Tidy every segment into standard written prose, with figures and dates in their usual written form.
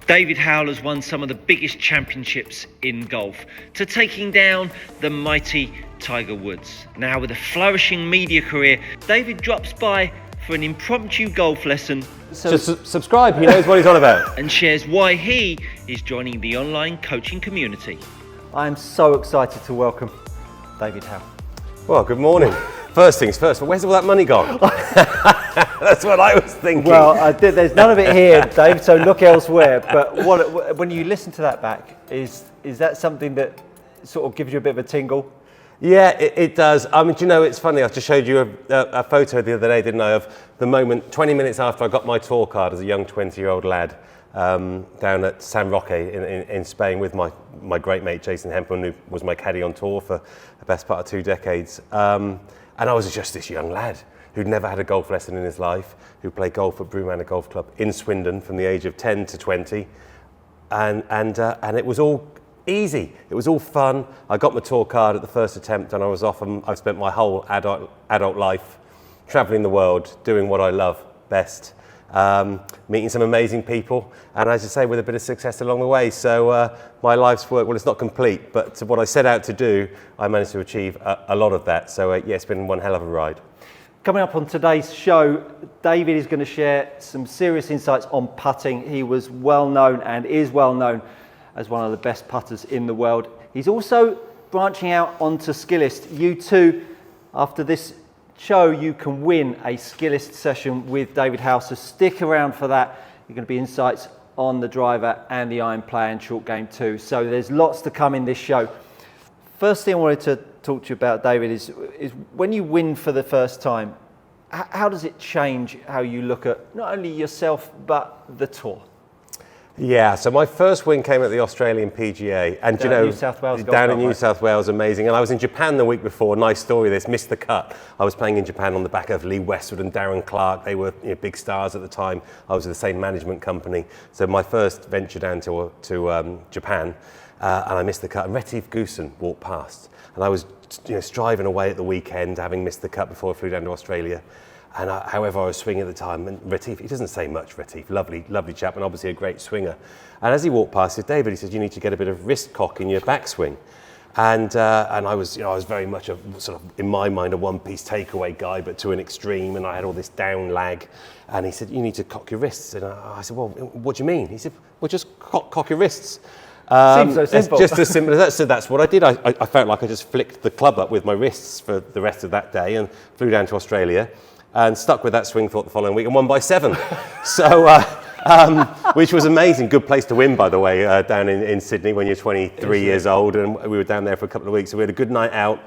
David Howell has won some of the biggest championships in golf, to taking down the mighty Tiger Woods. Now with a flourishing media career, David drops by for an impromptu golf lesson. Just subscribe, he knows what he's on about. And shares why he is joining the online coaching community. I am so excited to welcome David Howell. Well, good morning. First things first, where's all that money gone? That's what I was thinking. Well, there's none of it here, Dave, so look elsewhere. But when you listen to that back, is that something that sort of gives you a bit of a tingle? Yeah, it does. I mean, do you know, it's funny, I just showed you a photo the other day, didn't I, of the moment, 20 minutes after I got my tour card as a young 20-year-old lad down at San Roque in Spain with my great mate Jason Hempel, who was my caddy on tour for the best part of 2 decades. And I was just this young lad who'd never had a golf lesson in his life, who played golf at Broome Manor Golf Club in Swindon from the age of 10 to 20. And it was all easy. It was all fun. I got my tour card at the first attempt and I was off, and I've spent my whole adult life traveling the world, doing what I love best, meeting some amazing people, and as I say, with a bit of success along the way. So my life's work, well, it's not complete, but what I set out to do, I managed to achieve a lot of that. So yeah, it's been one hell of a ride. Coming up on today's show, David is going to share some serious insights on putting. He was well known and is well known as one of the best putters in the world. He's also branching out onto Skillest. You too, after this show, you can win a Skillest session with David Howell, so stick around for that. You're going to be insights on the driver and the iron play and short game too. So there's lots to come in this show. First thing I wanted to talk to you about, David, is when you win for the first time, how does it change how you look at not only yourself but the tour? Yeah, so my first win came at the Australian PGA, and down you know, New South Wales down in New South Wales, amazing. And I was in Japan the week before. Nice story. This, missed the cut. I was playing in Japan on the back of Lee Westwood and Darren Clark. They were big stars at the time. I was with the same management company. So my first venture down to Japan, and I missed the cut. And Retief Goosen walked past, and I was striving away at the weekend, having missed the cut before I flew down to Australia. And however, I was swinging at the time, and Retief, he doesn't say much, Retief, lovely chap, and obviously a great swinger. And as he walked past, he said, David, he said, you need to get a bit of wrist cock in your backswing. And I was, I was very much a sort of, in my mind, a one-piece takeaway guy, but to an extreme, and I had all this down lag. And he said, you need to cock your wrists. And I said, well, what do you mean? He said, well, just cock your wrists. Seems so simple. It's just as simple as that. So that's what I did. I felt like I just flicked the club up with my wrists for the rest of that day and flew down to Australia. And stuck with that swing thought the following week and won by 7. So, which was amazing. Good place to win, by the way, down in Sydney when you're 23 years old. And we were down there for a couple of weeks. So we had a good night out.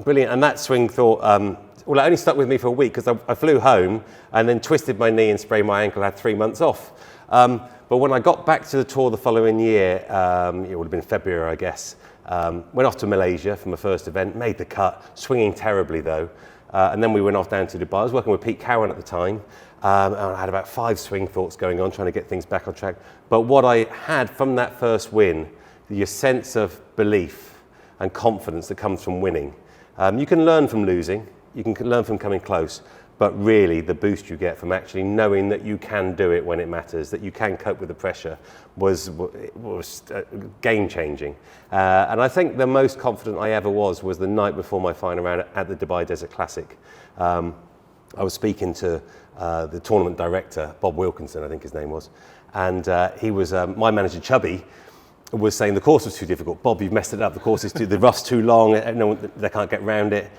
Brilliant. And that swing thought, well, it only stuck with me for a week because I flew home and then twisted my knee and sprained my ankle. I had 3 months off. But when I got back to the tour the following year, it would have been February, I guess, went off to Malaysia for my first event, made the cut, swinging terribly though. And then we went off down to Dubai. I was working with Pete Cowan at the time, and I had about 5 swing thoughts going on, trying to get things back on track. But what I had from that first win, your sense of belief and confidence that comes from winning. You can learn from losing, you can learn from coming close, but really the boost you get from actually knowing that you can do it when it matters, that you can cope with the pressure, was game-changing. And I think the most confident I ever was the night before my final round at the Dubai Desert Classic. I was speaking to the tournament director, Bob Wilkinson, I think his name was, and he was, my manager Chubby, was saying the course was too difficult. Bob, you've messed it up, the course is the rough's too long, they can't get round it.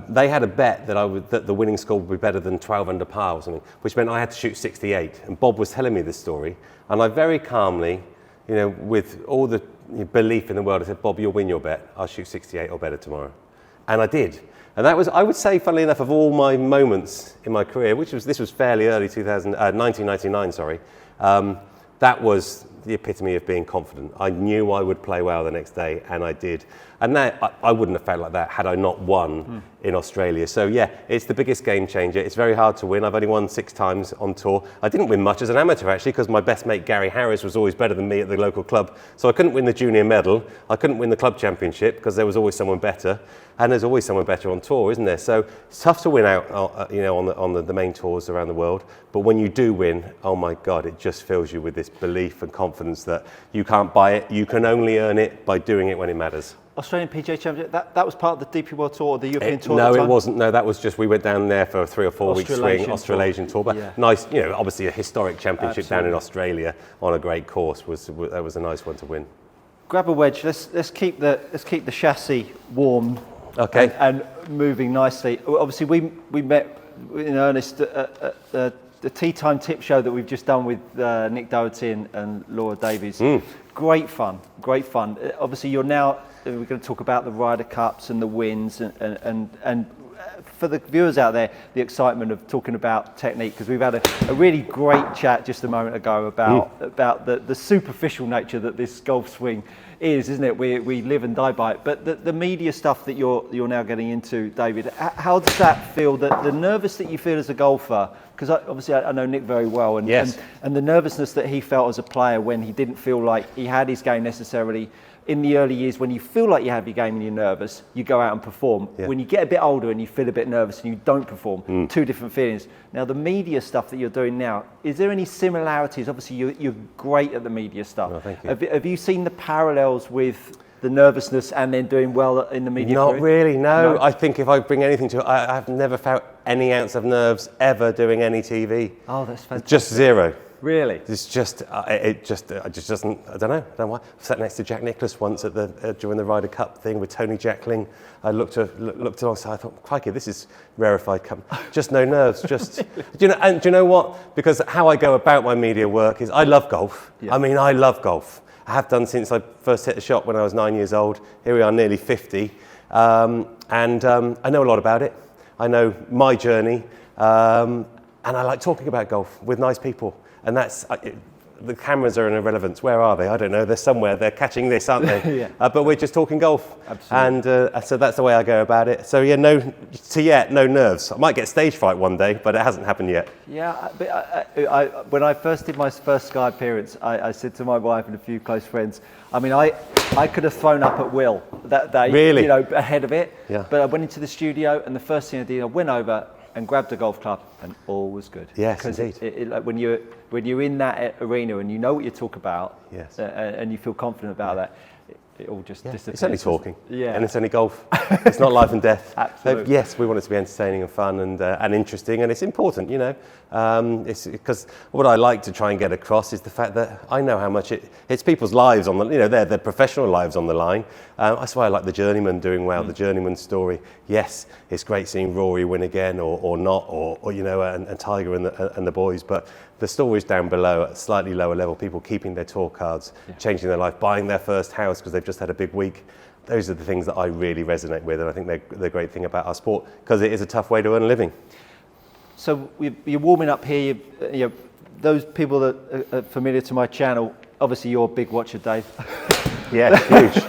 They had a bet that the winning score would be better than 12 under par or something, which meant I had to shoot 68. And Bob was telling me this story, and I very calmly, with all the belief in the world, I said, Bob, you'll win your bet. I'll shoot 68 or better tomorrow. And I did. And that was, I would say, funnily enough, of all my moments in my career, this was fairly early 1999, sorry. That was the epitome of being confident. I knew I would play well the next day, and I did. And that, I wouldn't have felt like that had I not won in Australia. So yeah, it's the biggest game changer. It's very hard to win. I've only won 6 times on tour. I didn't win much as an amateur, actually, because my best mate Gary Harris was always better than me at the local club. So I couldn't win the junior medal. I couldn't win the club championship because there was always someone better. And there's always someone better on tour, isn't there? So it's tough to win out, on the main tours around the world. But when you do win, oh my God, it just fills you with this belief and confidence that you can't buy it. You can only earn it by doing it when it matters. Australian PGA Championship, that was part of the DP World Tour, or the European Tour? No, it wasn't. No, that was just, we went down there for a 3 or 4 week swing, Australasian tour. But nice, obviously a historic championship down in Australia on a great course. That was a nice one to win. Grab a wedge. Let's keep the chassis warm. Okay. And moving nicely. Obviously, we met in earnest at the Tea Time Tip Show that we've just done with Nick Doherty and Laura Davies. Great fun. Obviously, we're going to talk about the Ryder Cups and the wins and for the viewers out there, the excitement of talking about technique, because we've had a really great chat just a moment ago about the superficial nature that this golf swing is, isn't it? We live and die by it. But the media stuff that you're now getting into, David, how does that feel? The nervous that you feel as a golfer, because obviously I know Nick very well, and the nervousness that he felt as a player when he didn't feel like he had his game necessarily. In the early years, when you feel like you have your game and you're nervous, you go out and perform. Yeah. When you get a bit older and you feel a bit nervous and you don't perform, 2 different feelings. Now, the media stuff that you're doing now, is there any similarities? Obviously, you're great at the media stuff. Oh, thank you. Have you seen the parallels with the nervousness and then doing well in the media? Not really, no. I think if I bring anything to it, I've never felt any ounce of nerves ever doing any TV. Oh, that's fantastic. Just zero. Really? It's just, it just doesn't, I don't know why. I sat next to Jack Nicklaus once during the Ryder Cup thing with Tony Jackling. I looked alongside, I thought, crikey, this is rarefied just no nerves, just, do you know what? Because how I go about my media work is I love golf. Yeah. I mean, I love golf. I have done since I first hit the shot when I was 9 years old. Here we are, nearly 50. I know a lot about it. I know my journey. And I like talking about golf with nice people. And that's, the cameras are an irrelevance. Where are they? I don't know. They're somewhere. They're catching this, aren't they? Yeah. But we're just talking golf. Absolutely. And so that's the way I go about it. So yeah, no nerves. I might get stage fright one day, but it hasn't happened yet. Yeah, but when I first did my first Sky appearance, I said to my wife and a few close friends, I mean, I could have thrown up at will that day, really? Ahead of it. Yeah. But I went into the studio, and the first thing I did, I went over and grabbed a golf club, and all was good. Yes, indeed. Like when you're in that arena and you know what you talk about, yes, and you feel confident about that, it all just disappears. It's only talking, yeah, and it's only golf. It's not life and death. Absolutely. So, yes, we want it to be entertaining and fun and interesting, and it's important, It's because what I like to try and get across is the fact that I know how much it's people's lives on the, their professional lives on the line. That's why I like the journeyman doing well, the journeyman story. Yes, it's great seeing Rory win again or not, or and Tiger and the boys, but the stories down below at a slightly lower level, people keeping their tour cards, changing their life, buying their first house because they've just had a big week. Those are the things that I really resonate with, and I think they're the great thing about our sport, because it is a tough way to earn a living. So you're warming up here. Those people that are familiar to my channel, obviously you're a big watcher, Dave. Yeah, huge.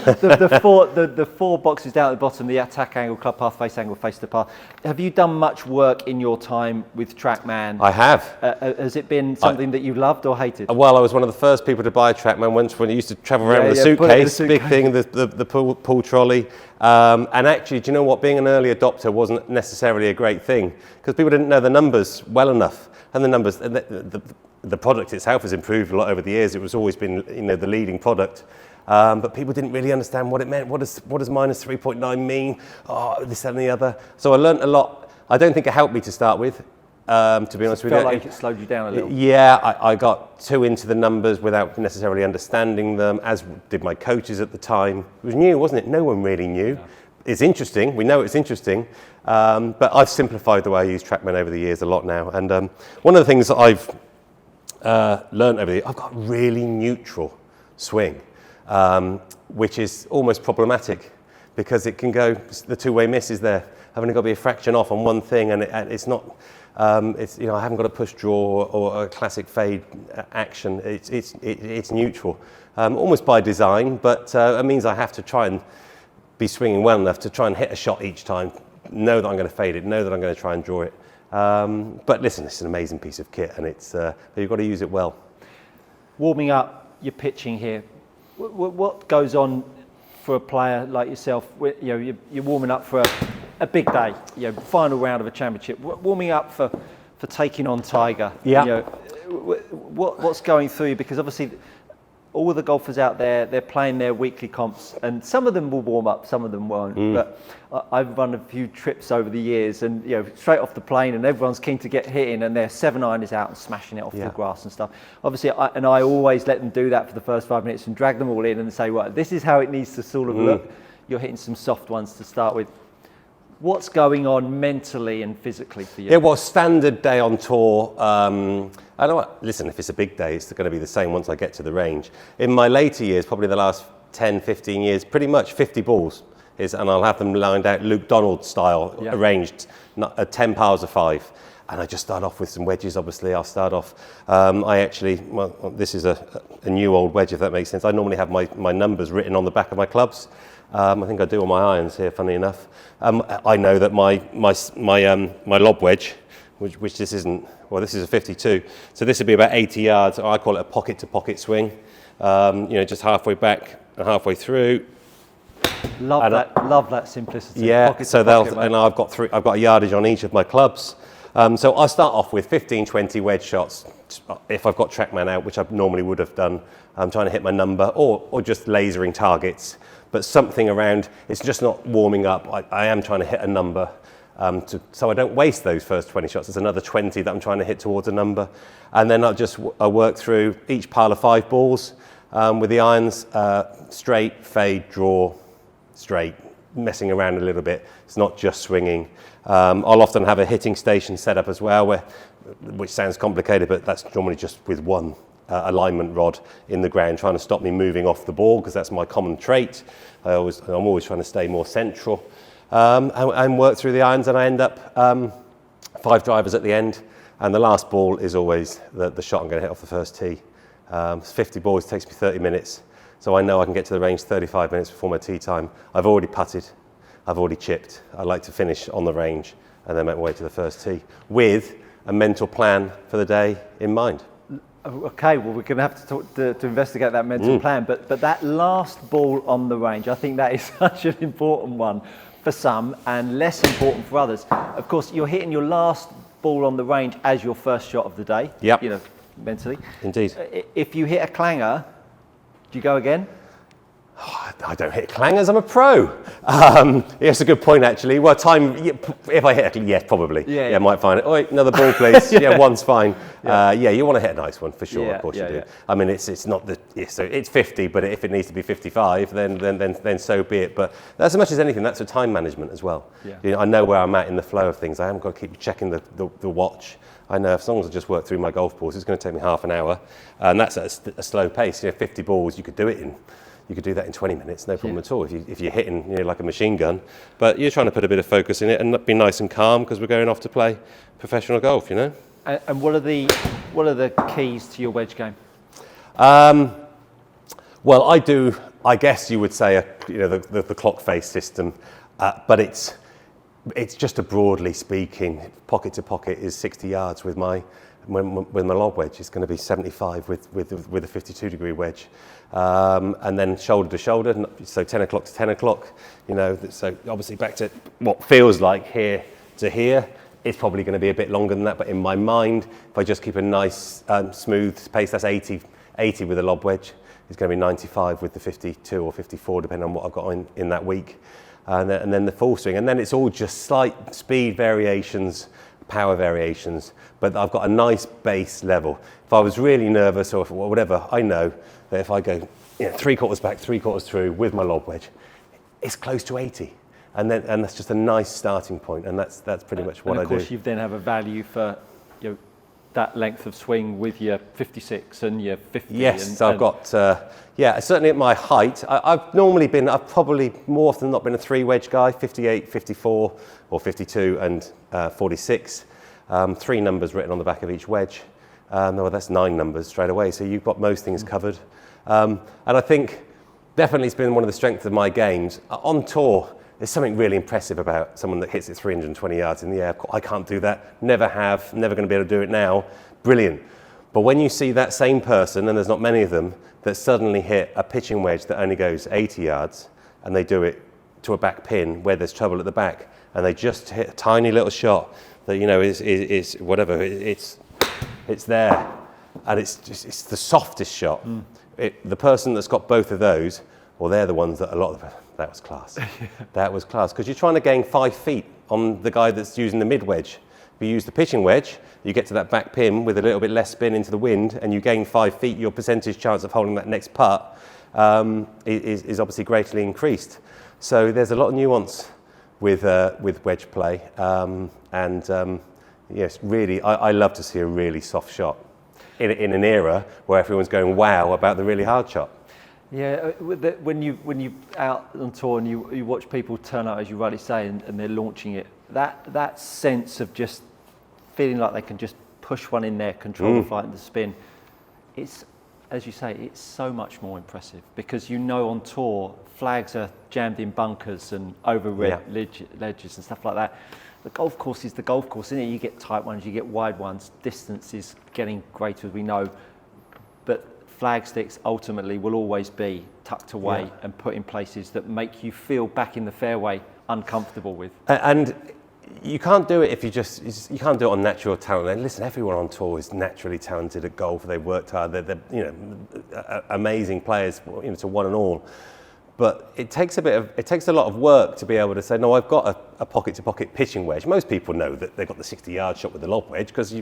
the 4 boxes down at the bottom, the attack angle, club path, face angle, face to path. Have you done much work in your time with TrackMan? I have. Has it been something that you loved or hated? Well, I was one of the first people to buy a TrackMan once when I used to travel around with a suitcase, big thing, the pool trolley. And actually, do you know what? Being an early adopter wasn't necessarily a great thing, because people didn't know the numbers well enough. And the numbers, the product itself has improved a lot over the years. It was always been, the leading product. But people didn't really understand what it meant. What does minus 3.9 mean? Oh, this, that, and the other. So I learnt a lot. I don't think it helped me to start with, to be honest with you. It felt like it slowed you down a little. Yeah, I got too into the numbers without necessarily understanding them, as did my coaches at the time. It was new, wasn't it? No one really knew. No. It's interesting. We know it's interesting. But I've simplified the way I use TrackMan over the years a lot now. And one of the things that I've learnt over the years, I've got a really neutral swing. Which is almost problematic, because it can go, the two-way miss is there. I've only got to be a fraction off on one thing, and it's not, It's, you know, I haven't got a push draw or a classic fade action. It's neutral, almost by design, but it means I have to try and be swinging well enough to try and hit a shot each time, know that I'm going to fade it, know that I'm going to try and draw it. But listen, it's an amazing piece of kit, and you've got to use it well. Warming up, you're pitching here. What goes on for a player like yourself? You know, you're warming up for a big day, you know, final round of a championship. Warming up for taking on Tiger. Yeah. You know, what's going through you? Because obviously, all the golfers out there, they're playing their weekly comps, and some of them will warm up, some of them won't. But I've run a few trips over the years, and you know, straight off the plane, and everyone's keen to get hitting, and their 7-iron is out and smashing it off the grass and stuff. Obviously, I always let them do that for the first 5 minutes and drag them all in and say, well, this is how it needs to sort of look. You're hitting some soft ones to start with. What's going on mentally and physically for you? It was standard day on tour. I know what, listen, if it's a big day, it's going to be the same once I get to the range. In my later years, probably the last 10, 15 years, pretty much 50 balls and I'll have them lined out Luke Donald style, arranged, 10 piles of 5. And I just start off with some wedges, obviously. I'll start off, this is a new old wedge, if that makes sense. I normally have my numbers written on the back of my clubs. I think I do on my irons here, funny enough. I know that my lob wedge, which this isn't, well, this is a 52. So this would be about 80 yards. I call it a pocket to pocket swing. You know, just halfway back and halfway through. Love that simplicity. Yeah, Pocket so to pocket, and I've got a yardage on each of my clubs. So I start off with 15, 20 wedge shots. If I've got TrackMan out, which I normally would have done, I'm trying to hit my number, or just lasering targets. But something around, it's just not warming up. I am trying to hit a number, so I don't waste those first 20 shots. There's another 20 that I'm trying to hit towards a number. And then I work through each pile of 5 balls with the irons, straight, fade, draw, straight, messing around a little bit. It's not just swinging. I'll often have a hitting station set up as well, which sounds complicated, but that's normally just with one alignment rod in the ground, trying to stop me moving off the ball, because that's my common trait. I'm always trying to stay more central and work through the irons, and I end up 5 drivers at the end, and the last ball is always the shot I'm going to hit off the first tee. 50 balls takes me 30 minutes, so I know I can get to the range 35 minutes before my tee time. I've already putted, I've already chipped. I like to finish on the range and then make my way to the first tee with a mental plan for the day in mind. Okay, well, we're going to have to talk to investigate that mental plan, but that last ball on the range, I think that is such an important one for some and less important for others. Of course, you're hitting your last ball on the range as your first shot of the day. Yep. You know, mentally. Indeed. If you hit a clanger, do you go again? I don't hit clangers, I'm a pro. It's a good point, actually. Well, if I hit yes, probably. Yeah, I might find it. Oh, wait, another ball, please. Yeah, one's fine. You want to hit a nice one, for sure, of course you do. Yeah. I mean, it's not so it's 50, but if it needs to be 55, then so be it. But as much as anything, that's a time management as well. Yeah. You know, I know where I'm at in the flow of things. I haven't got to keep checking the watch. I know as long as I just work through my golf balls, it's going to take me half an hour, and that's at a slow pace. You know, 50 balls, you could do that in 20 minutes, no problem at all, if you're hitting like a machine gun. But you're trying to put a bit of focus in it and be nice and calm, because we're going off to play professional golf, you know. And what are the keys to your wedge game? Well, I guess you would say the clock face system, but it's just a broadly speaking, pocket to pocket is 60 yards with my lob wedge. It's going to be 75 with a 52 degree wedge, and then shoulder to shoulder, so 10 o'clock to 10 o'clock, you know. So obviously back to what feels like here to here, it's probably going to be a bit longer than that, but in my mind, if I just keep a nice smooth pace, that's 80 with a lob wedge. It's going to be 95 with the 52 or 54, depending on what I've got in that week, and then the full swing, and then it's all just slight speed variations, power variations, but I've got a nice base level. If I was really nervous or whatever, I know that if I go 3/4 back, 3/4 through with my lob wedge, it's close to 80. And that's just a nice starting point, and that's pretty much what I do. And of course, you then have a value for that length of swing with your 56 and your 50. Yes, I've got, certainly at my height, I've probably more often than not been a 3 wedge guy, 58, 54, or 52 and 46. 3 numbers written on the back of each wedge. No, that's 9 numbers straight away. So you've got most things covered. And I think definitely it's been one of the strengths of my games. On tour, there's something really impressive about someone that hits it 320 yards in the air. I can't do that, never have, never going to be able to do it now. Brilliant. But when you see that same person, and there's not many of them, that suddenly hit a pitching wedge that only goes 80 yards, and they do it to a back pin where there's trouble at the back, and they just hit a tiny little shot that, you know, is whatever, it's there, and it's the softest shot. The person that's got both of those, well, they're the ones that that was class. That was class, because you're trying to gain 5 feet on the guy that's using the mid wedge. If you use the pitching wedge, you get to that back pin with a little bit less spin into the wind, and you gain 5 feet, your percentage chance of holding that next putt is obviously greatly increased. So there's a lot of nuance with wedge play, yes, really, I love to see a really soft shot in an era where everyone's going wow about the really hard shot. Yeah, when you out on tour and you watch people turn out, as you rightly say, and they're launching it, that sense of just feeling like they can just push one in there, control the flight and the spin, it's, as you say, it's so much more impressive, because you know on tour flags are jammed in bunkers and over ledges and stuff like that. The golf course is the golf course, isn't it? You get tight ones, you get wide ones, distance is getting greater, as we know, but flag sticks ultimately will always be tucked away and put in places that make you feel back in the fairway uncomfortable with. And you can't do it if you can't do it on natural talent. And listen, everyone on tour is naturally talented at golf. They've worked hard. They're amazing players, to one and all. But it takes a lot of work to be able to say, no, I've got a pocket-to-pocket pitching wedge. Most people know that they've got the 60-yard shot with the lob wedge, because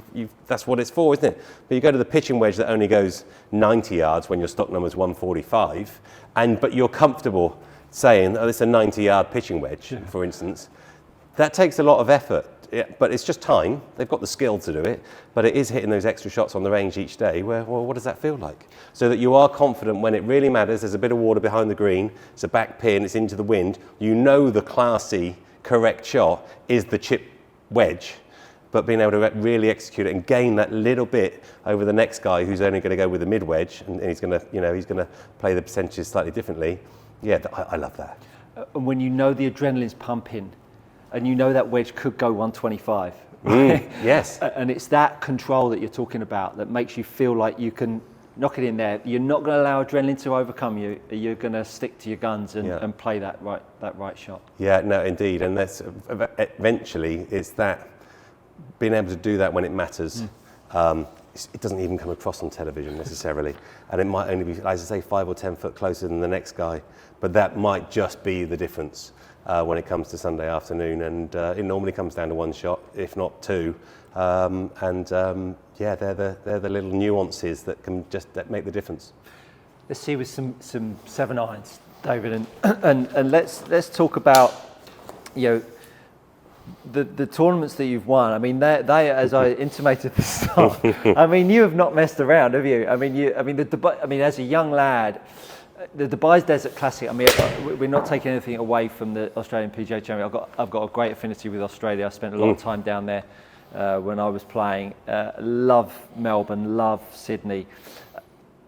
that's what it's for, isn't it? But you go to the pitching wedge that only goes 90 yards when your stock number's 145, but you're comfortable saying, oh, it's a 90-yard pitching wedge, for instance. That takes a lot of effort. But it's just time. They've got the skill to do it, but it is hitting those extra shots on the range each day where, well, what does that feel like? So that you are confident when it really matters, there's a bit of water behind the green, it's a back pin, it's into the wind, you know the classy, correct shot is the chip wedge, but being able to really execute it and gain that little bit over the next guy who's only going to go with the mid wedge, and he's going to play the percentages slightly differently. Yeah, I love that. And when you know the adrenaline's pumping, and you know that wedge could go 125. Right? Yes. And it's that control that you're talking about that makes you feel like you can knock it in there. You're not going to allow adrenaline to overcome you. You're going to stick to your guns and play that right shot. Yeah, no, indeed. And that's eventually it's that being able to do that when it matters. It doesn't even come across on television necessarily, and it might only be, as I say, 5 or 10 foot closer than the next guy. But that might just be the difference. When it comes to Sunday afternoon, and it normally comes down to one shot, if not 2, they're the little nuances that make the difference. Let's see with some 7 irons, David, and let's talk about the tournaments that you've won. I mean, they as I intimated at the start, I mean, you have not messed around, have you? I mean, as a young lad. The Dubai Desert Classic, I mean, we're not taking anything away from the Australian PGA Championship. I've got a great affinity with Australia. I spent a lot of time down there when I was playing. Love Melbourne, love Sydney.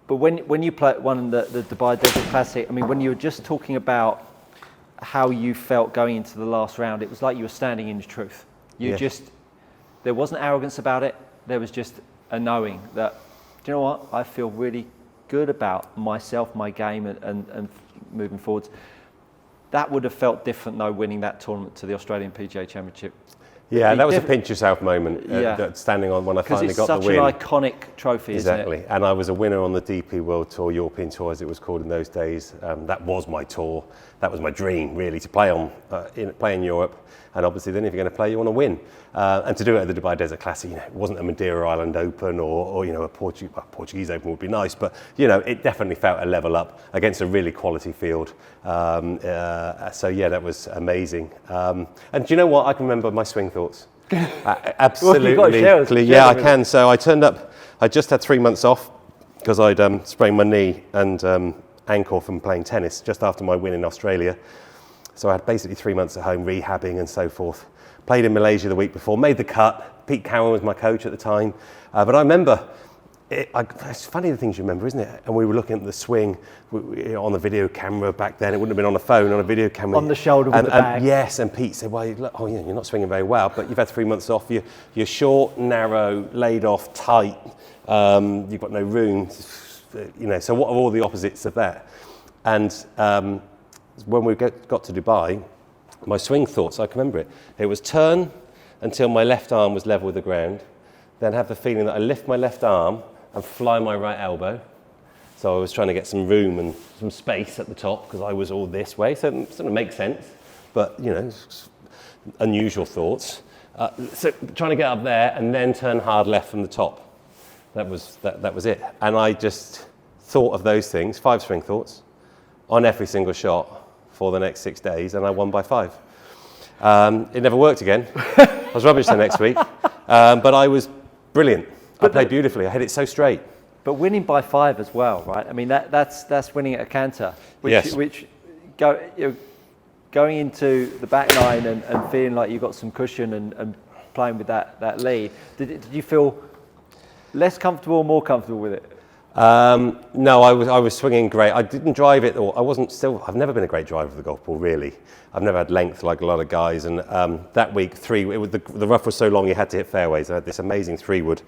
But when you won the Dubai Desert Classic, I mean, when you were just talking about how you felt going into the last round, it was like you were standing in the truth. There wasn't arrogance about it. There was just a knowing that, do you know what, I feel really good about myself, my game, and moving forwards. That would have felt different though, winning that tournament to the Australian PGA Championship. Yeah, that was a pinch yourself moment, standing on when I finally got the win. Because it's such an iconic trophy, exactly. Isn't it? And I was a winner on the DP World Tour, European Tour as it was called in those days. That was my tour. That was my dream, really, to play in Europe. And obviously then if you're going to play, you want to win. And to do it at the Dubai Desert Classic, it wasn't a Madeira Island Open or a Portuguese Open would be nice, but it definitely felt a level up against a really quality field. That was amazing. And do you know what? I can remember my swing thoughts. Absolutely. Well, you've got to share yeah, I can. So I turned up. I just had 3 months off because I'd sprained my knee and ankle from playing tennis just after my win in Australia. So I had basically 3 months at home rehabbing and so forth. Played in Malaysia the week before, made the cut. Pete Cowan was my coach at the time. But I remember, it's funny the things you remember, isn't it? And we were looking at the swing on the video camera back then. It wouldn't have been on a phone, on a video camera. On the shoulder with the bag. Yes, and Pete said, well, you're not swinging very well, but you've had 3 months off. You're short, narrow, laid off, tight. You've got no room. So what are all the opposites of that? And when we got to Dubai, my swing thoughts, I can remember it. It was turn until my left arm was level with the ground, then have the feeling that I lift my left arm and fly my right elbow. So I was trying to get some room and some space at the top because I was all this way, so it sort of makes sense, but unusual thoughts. So trying to get up there and then turn hard left from the top. That was it. And I just thought of those things, 5 swing thoughts, on every single shot for the next 6 days, and I won by 5. It never worked again. I was rubbish the next week, but I was brilliant. I played beautifully. I hit it so straight. But winning by 5 as well, right? I mean, that's winning at a canter. Yes. Going into the back nine and feeling like you've got some cushion and playing with that lead. Did you feel less comfortable or more comfortable with it? No, I was swinging great. I didn't drive it, or I've never been a great driver of the golf ball, really. I've never had length like a lot of guys, and that week, the rough was so long you had to hit fairways. I had this amazing 3-wood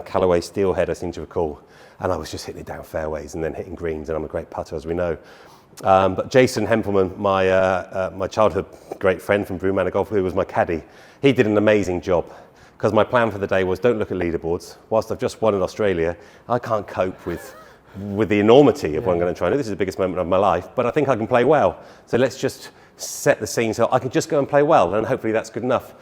Callaway steelhead, I seem to recall, and I was just hitting it down fairways and then hitting greens, and I'm a great putter, as we know. But Jason Hempelman, my childhood great friend from Brew Manor Golf, who was my caddy, he did an amazing job. Because my plan for the day was don't look at leaderboards. Whilst I've just won in Australia, I can't cope with the enormity of what I'm going to try and do. This is the biggest moment of my life, but I think I can play well. So let's just set the scene so I can just go and play well, and hopefully that's good enough.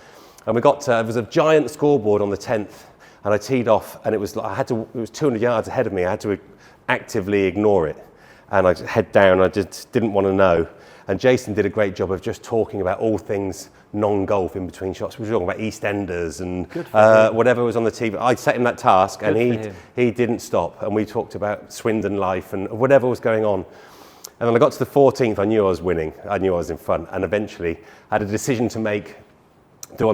And we got it was a giant scoreboard on the 10th, and I teed off, and it was 200 yards ahead of me. I had to actively ignore it, and I head down. I just didn't want to know. And Jason did a great job of just talking about all things non-golf in between shots. We were talking about EastEnders and whatever was on the TV. I set him that task, and he didn't stop. And we talked about Swindon life and whatever was going on. And then I got to the 14th. I knew I was winning. I knew I was in front. And eventually, I had a decision to make. Do I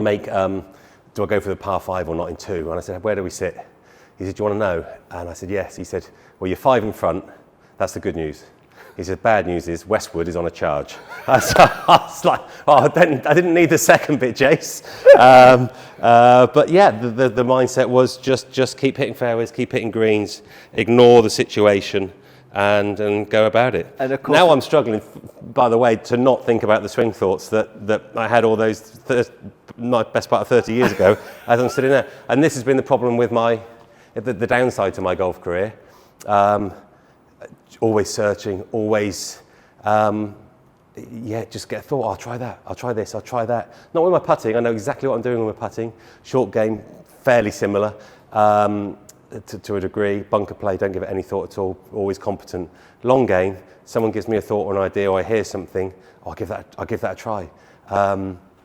go for the par 5 or not in 2? And I said, where do we sit? He said, do you want to know? And I said, yes. He said, well, you're 5 in front. That's the good news. He said, bad news is Westwood is on a charge. I was like, I didn't need the second bit, Jace. But yeah, the mindset was just keep hitting fairways, keep hitting greens, ignore the situation, and go about it. And of course, now I'm struggling, by the way, to not think about the swing thoughts that I had all those, my best part of 30 years ago, as I'm sitting there. And this has been the problem with the downside to my golf career. Always searching, always, just get a thought, I'll try that, I'll try this, I'll try that. Not with my putting, I know exactly what I'm doing with my putting. Short game, fairly similar to a degree. Bunker play, don't give it any thought at all, always competent. Long game, someone gives me a thought or an idea, or I hear something, I'll give that a try.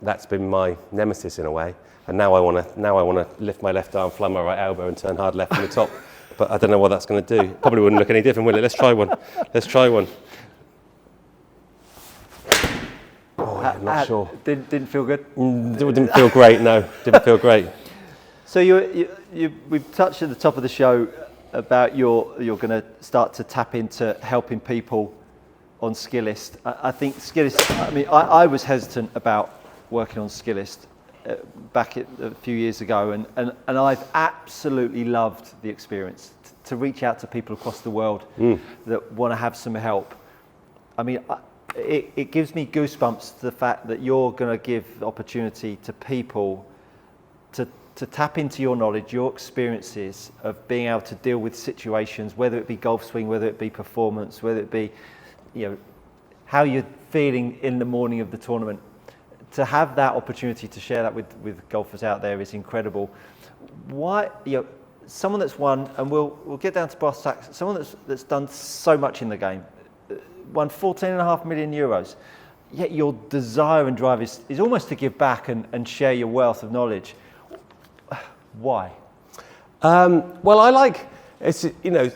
That's been my nemesis in a way. And now I want to lift my left arm, fly my right elbow, and turn hard left from the top. But I don't know what that's going to do. Probably wouldn't look any different, will it? Let's try one. Oh, yeah, not sure. Didn't feel good? Didn't feel great, no. Didn't feel great. So we've touched at the top of the show about you're going to start to tap into helping people on Skillest. I think Skillest, I was hesitant about working on Skillest back a few years ago, and I've absolutely loved the experience to reach out to people across the world that want to have some help. I mean, it gives me goosebumps to the fact that you're going to give opportunity to people to tap into your knowledge, your experiences of being able to deal with situations, whether it be golf swing, whether it be performance, whether it be, how you're feeling in the morning of the tournament. To have that opportunity to share that with golfers out there is incredible. Why, someone that's won, and we'll get down to brass tacks, someone that's done so much in the game, won 14.5 million euros, yet your desire and drive is almost to give back and share your wealth of knowledge. Why? Well, I like It's, you know,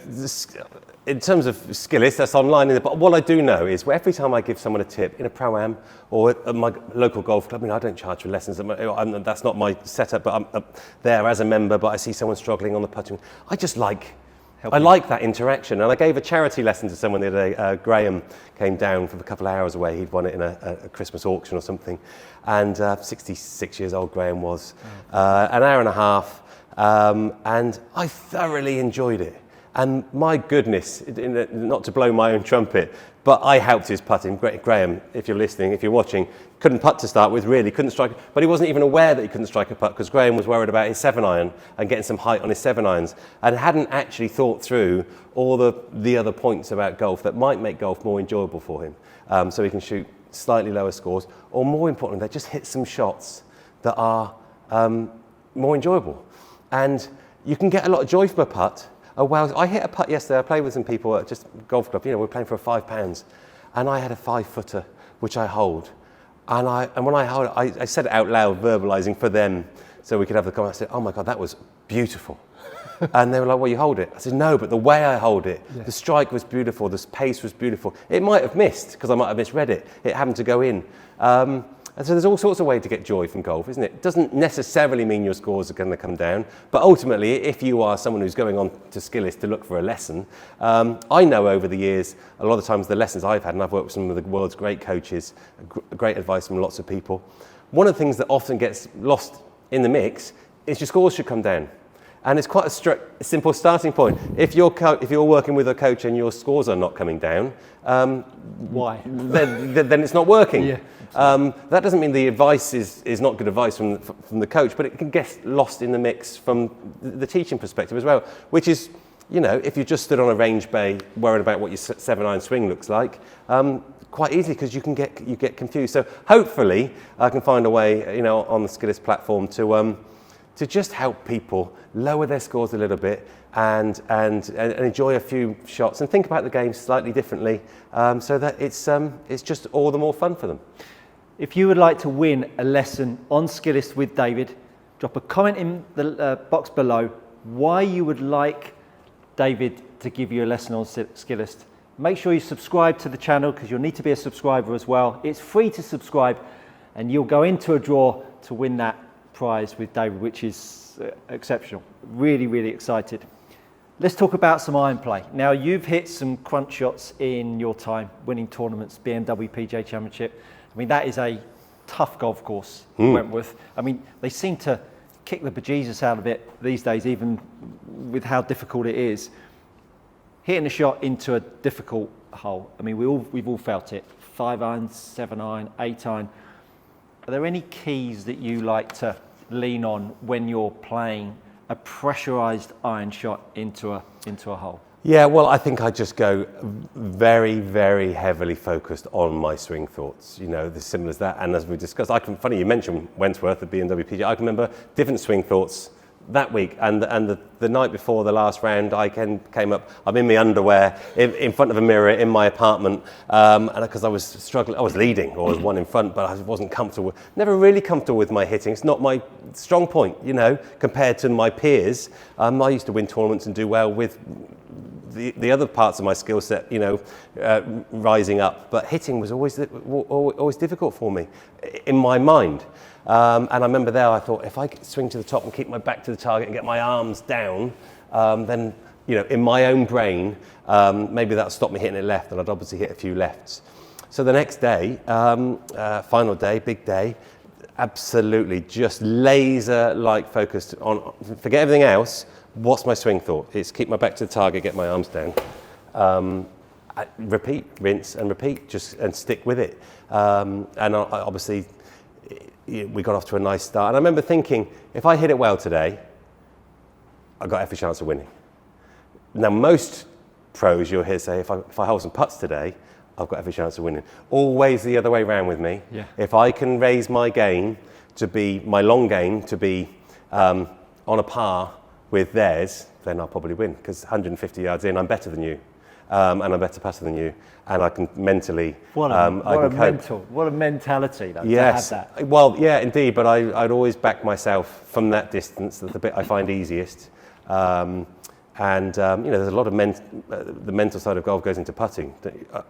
in terms of Skillest, that's online. But what I do know is every time I give someone a tip in a pro-am or at my local golf club, I mean, I don't charge for lessons. That's not my setup, but I'm there as a member, but I see someone struggling on the putting. I just like that interaction. And I gave a charity lesson to someone the other day. Graham came down from a couple of hours away. He'd won it in a Christmas auction or something. And 66 years old Graham was. An hour and a half. And I thoroughly enjoyed it. And my goodness, not to blow my own trumpet, but I helped his putting. Graham, if you're listening, if you're watching, couldn't putt to start with, really, couldn't strike. But he wasn't even aware that he couldn't strike a putt because Graham was worried about his 7-iron and getting some height on his 7-irons and hadn't actually thought through all the other points about golf that might make golf more enjoyable for him. So he can shoot slightly lower scores, or more importantly, just hit some shots that are more enjoyable. And you can get a lot of joy from a putt. Oh, wow. I hit a putt yesterday. I played with some people at just golf club. You know, we were playing for £5. And I had a 5-footer, which I hold. And when I hold it, I said it out loud, verbalising for them, so we could have the comment. I said, oh my God, that was beautiful. And they were like, well, you hold it. I said, no, but the way I hold it, the strike was beautiful, the pace was beautiful. It might have missed, because I might have misread it. It happened to go in. And so there's all sorts of ways to get joy from golf, isn't it? It doesn't necessarily mean your scores are going to come down, but ultimately, if you are someone who's going on to Skillest to look for a lesson, I know over the years, a lot of times the lessons I've had, and I've worked with some of the world's great coaches, great advice from lots of people, one of the things that often gets lost in the mix is your scores should come down. And it's quite a simple starting point. If you're working with a coach and your scores are not coming down, why? Then it's not working. Yeah. That doesn't mean the advice is not good advice from the coach, but it can get lost in the mix from the teaching perspective as well, which is, you know, if you just stood on a range bay worried about what your 7-iron swing looks like, quite easily, because you get confused. So hopefully I can find a way, you know, on the Skillest platform to just help people lower their scores a little bit and enjoy a few shots and think about the game slightly differently, so that it's just all the more fun for them. If you would like to win a lesson on Skillest with David, drop a comment in the box below why you would like David to give you a lesson on Skillest. Make sure you subscribe to the channel, because you'll need to be a subscriber as well. It's free to subscribe, and you'll go into a draw to win that prize with David, which is exceptional. Really, really excited. Let's talk about some iron play. Now, you've hit some crunch shots in your time, winning tournaments, BMW PGA Championship. I mean, that is a tough golf course, Wentworth. I mean, they seem to kick the bejesus out of it these days, even with how difficult it is. Hitting a shot into a difficult hole. I mean, we've all felt it. 5-iron, 7-iron, 8-iron. Are there any keys that you like to lean on when you're playing a pressurised iron shot into a hole? Yeah, well, I think I just go very, very heavily focused on my swing thoughts. You know, as simple as that. And as we discussed, funny you mentioned Wentworth, the BMW PGA. I can remember different swing thoughts that week, and the night before the last round, I came up. I'm in my underwear in front of a mirror in my apartment, and because I was struggling, I was leading, or I was one in front, but I wasn't comfortable. Never really comfortable with my hitting. It's not my strong point, you know, compared to my peers. I used to win tournaments and do well with the other parts of my skill set, you know, rising up. But hitting was always difficult for me in my mind. And I remember there, I thought, if I could swing to the top and keep my back to the target and get my arms down, then, you know, in my own brain, maybe that'll stop me hitting it left, and I'd obviously hit a few lefts. So the next day, final day, big day, absolutely just laser-like focused on, forget everything else, what's my swing thought? It's keep my back to the target, get my arms down. Repeat, rinse and repeat, and stick with it. And obviously, we got off to a nice start. And I remember thinking, if I hit it well today, I've got every chance of winning. Now, most pros you'll hear say, if I hold some putts today, I've got every chance of winning. Always the other way around with me. Yeah. If I can raise my game to be, my long game to be on a par with theirs, then I'll probably win, because 150 yards in, I'm better than you. And I'm a better passer than you, and I can mentally. What a mentality to have that. Well, yeah, indeed. But I'd always back myself from that distance. That's the bit I find easiest. And there's a lot of the mental side of golf goes into putting,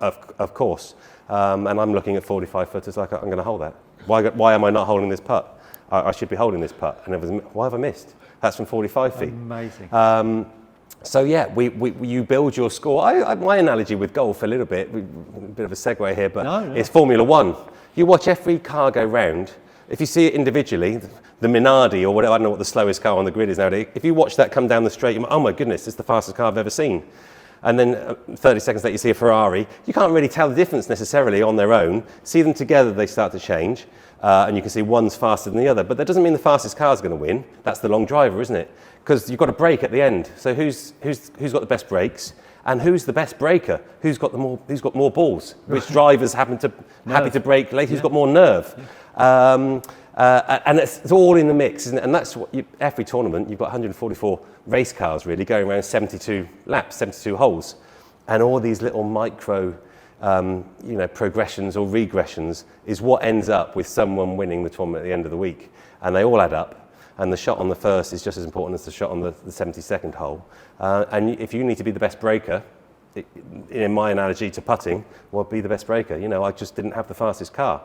of course. And I'm looking at 45 footers like I'm going to hold that. Why am I not holding this putt? I should be holding this putt. And why have I missed? That's from 45 feet. Amazing. So yeah, you build your score. My analogy with golf a little bit, a bit of a segue here, but it's Formula One. You watch every car go round. If you see it individually, the Minardi or whatever, I don't know what the slowest car on the grid is nowadays. If you watch that come down the straight, oh my goodness, this is the fastest car I've ever seen. And then 30 seconds later you see a Ferrari. You can't really tell the difference necessarily on their own. See them together, they start to change. And you can see one's faster than the other. But that doesn't mean the fastest car is going to win. That's the long driver, isn't it? Because you've got a break at the end. So who's got the best breaks? And who's the best breaker? Who's got more balls? Which drivers happy to break late? Who's got more nerve? And it's all in the mix, isn't it? And that's what every tournament, you've got 144 race cars really going around 72 laps, 72 holes. And all these little micro progressions or regressions is what ends up with someone winning the tournament at the end of the week. And they all add up. And the shot on the first is just as important as the shot on the 72nd hole. And if you need to be the best breaker, in my analogy to putting, well, be the best breaker. I just didn't have the fastest car.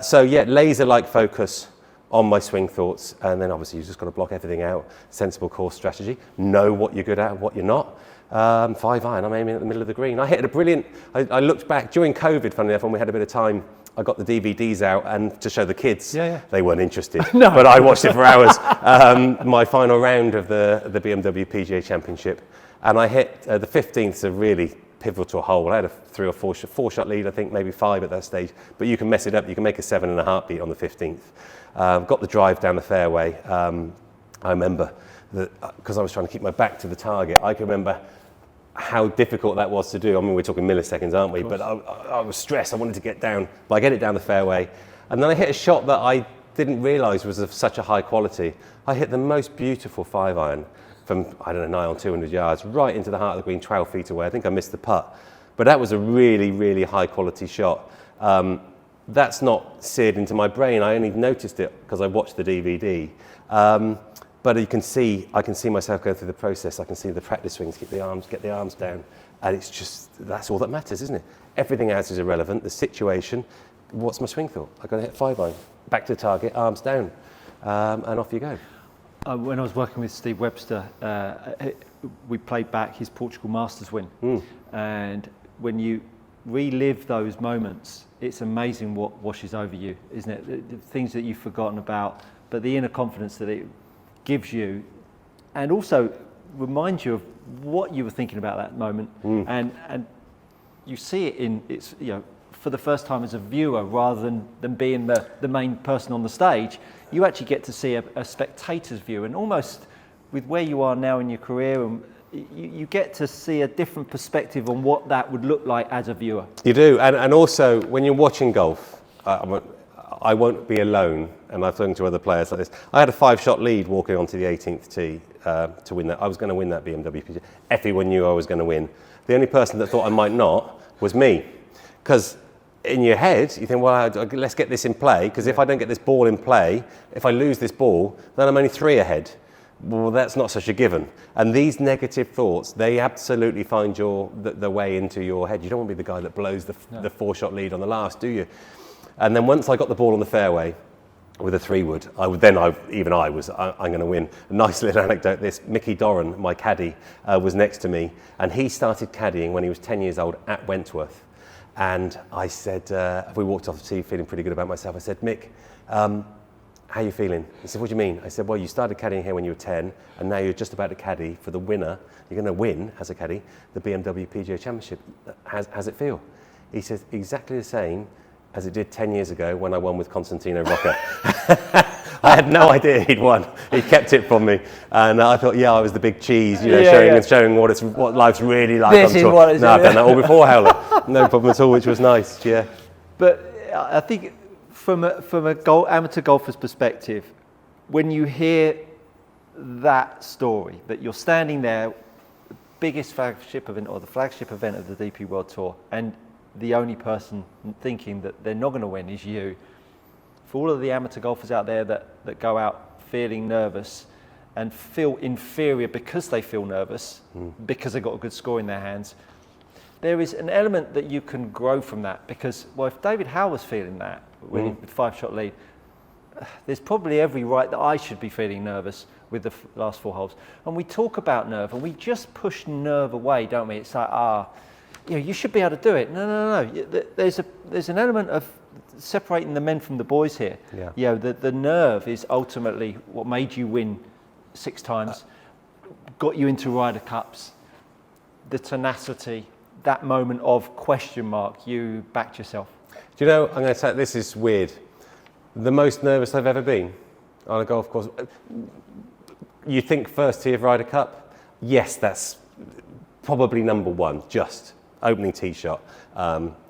So yeah, laser-like focus on my swing thoughts, and then obviously you've just got to block everything out. Sensible course strategy. Know what you're good at and what you're not. 5-iron, I'm aiming at the middle of the green. I hit a brilliant, I looked back, during COVID, funnily enough, when we had a bit of time, I got the DVDs out and to show the kids. They weren't interested, No. But I watched it for hours. My final round of the BMW PGA Championship, and I hit the 15th, a really pivotal hole. I had a 3 or 4 shot lead, I think maybe 5 at that stage, but you can mess it up. You can make a 7 and a heartbeat on the 15th. Got the drive down the fairway. I remember that because I was trying to keep my back to the target, I can remember how difficult that was to do. I mean, we're talking milliseconds, aren't we? But I was stressed. I wanted to get down, but I get it down the fairway. And then I hit a shot that I didn't realise was of such a high quality. I hit the most beautiful 5-iron from, I don't know, 9 or 200 yards, right into the heart of the green, 12 feet away. I think I missed the putt. But that was a really, really high quality shot. That's not seared into my brain. I only noticed it because I watched the DVD. But I can see myself going through the process. I can see the practice swings, get the arms down. And it's just, that's all that matters, isn't it? Everything else is irrelevant. The situation, what's my swing thought? I've got to hit 5-iron, back to the target, arms down, and off you go. When I was working with Steve Webster, we played back his Portugal Masters win. And when you relive those moments, it's amazing what washes over you, isn't it? The things that you've forgotten about, but the inner confidence that it gives you, and also reminds you of what you were thinking about that moment, and you see it in for the first time as a viewer rather than being the main person on the stage. You actually get to see a spectator's view, and almost with where you are now in your career, and you get to see a different perspective on what that would look like as a viewer. You do, and also when you're watching golf, I won't be alone, and I've spoken to other players like this. I had a 5-shot lead walking onto the 18th tee to win that. I was going to win that BMW PGA. Everyone knew I was going to win. The only person that thought I might not was me, because in your head you think, well, let's get this in play, because if I don't get this ball in play, if I lose this ball, then I'm only 3 ahead. Well, that's not such a given. And these negative thoughts, they absolutely find the way into your head. You don't want to be the guy that blows the 4-shot lead on the last, do you? And then once I got the ball on the fairway with a 3-wood, I'm going to win. A nice little anecdote, Mickey Doran, my caddy, was next to me, and he started caddying when he was 10 years old at Wentworth. And I said, we walked off the tee feeling pretty good about myself. I said, Mick, how are you feeling? He said, what do you mean? I said, well, you started caddying here when you were 10, and now you're just about to caddy for the winner. You're going to win, as a caddy, the BMW PGA Championship. How's it feel? He says, exactly the same as it did 10 years ago when I won with Constantino Rocca. I had no idea he'd won. He kept it from me, and I thought, I was the big cheese, showing what life's really like. This is what it's. No, I've done that all before, Howler. No problem at all, which was nice. Yeah. But I think from a amateur golfer's perspective, when you hear that story, that you're standing there, the biggest flagship event or the flagship event of the DP World Tour, and the only person thinking that they're not going to win is you. For all of the amateur golfers out there that go out feeling nervous, and feel inferior because they feel nervous, because they've got a good score in their hands. There is an element that you can grow from that, because, well, if David Howell was feeling that, winning with 5-shot lead, there's probably every right that I should be feeling nervous with the last 4 holes. And we talk about nerve, and we just push nerve away, don't we? It's like, you should be able to do it. No. There's an element of separating the men from the boys here. Yeah. The nerve is ultimately what made you win 6 times, got you into Ryder Cups. The tenacity, that moment of question mark, you backed yourself. Do you know, I'm going to say this is weird. The most nervous I've ever been on a golf course. You think first tee of Ryder Cup? Yes, that's probably number 1, just opening tee shot.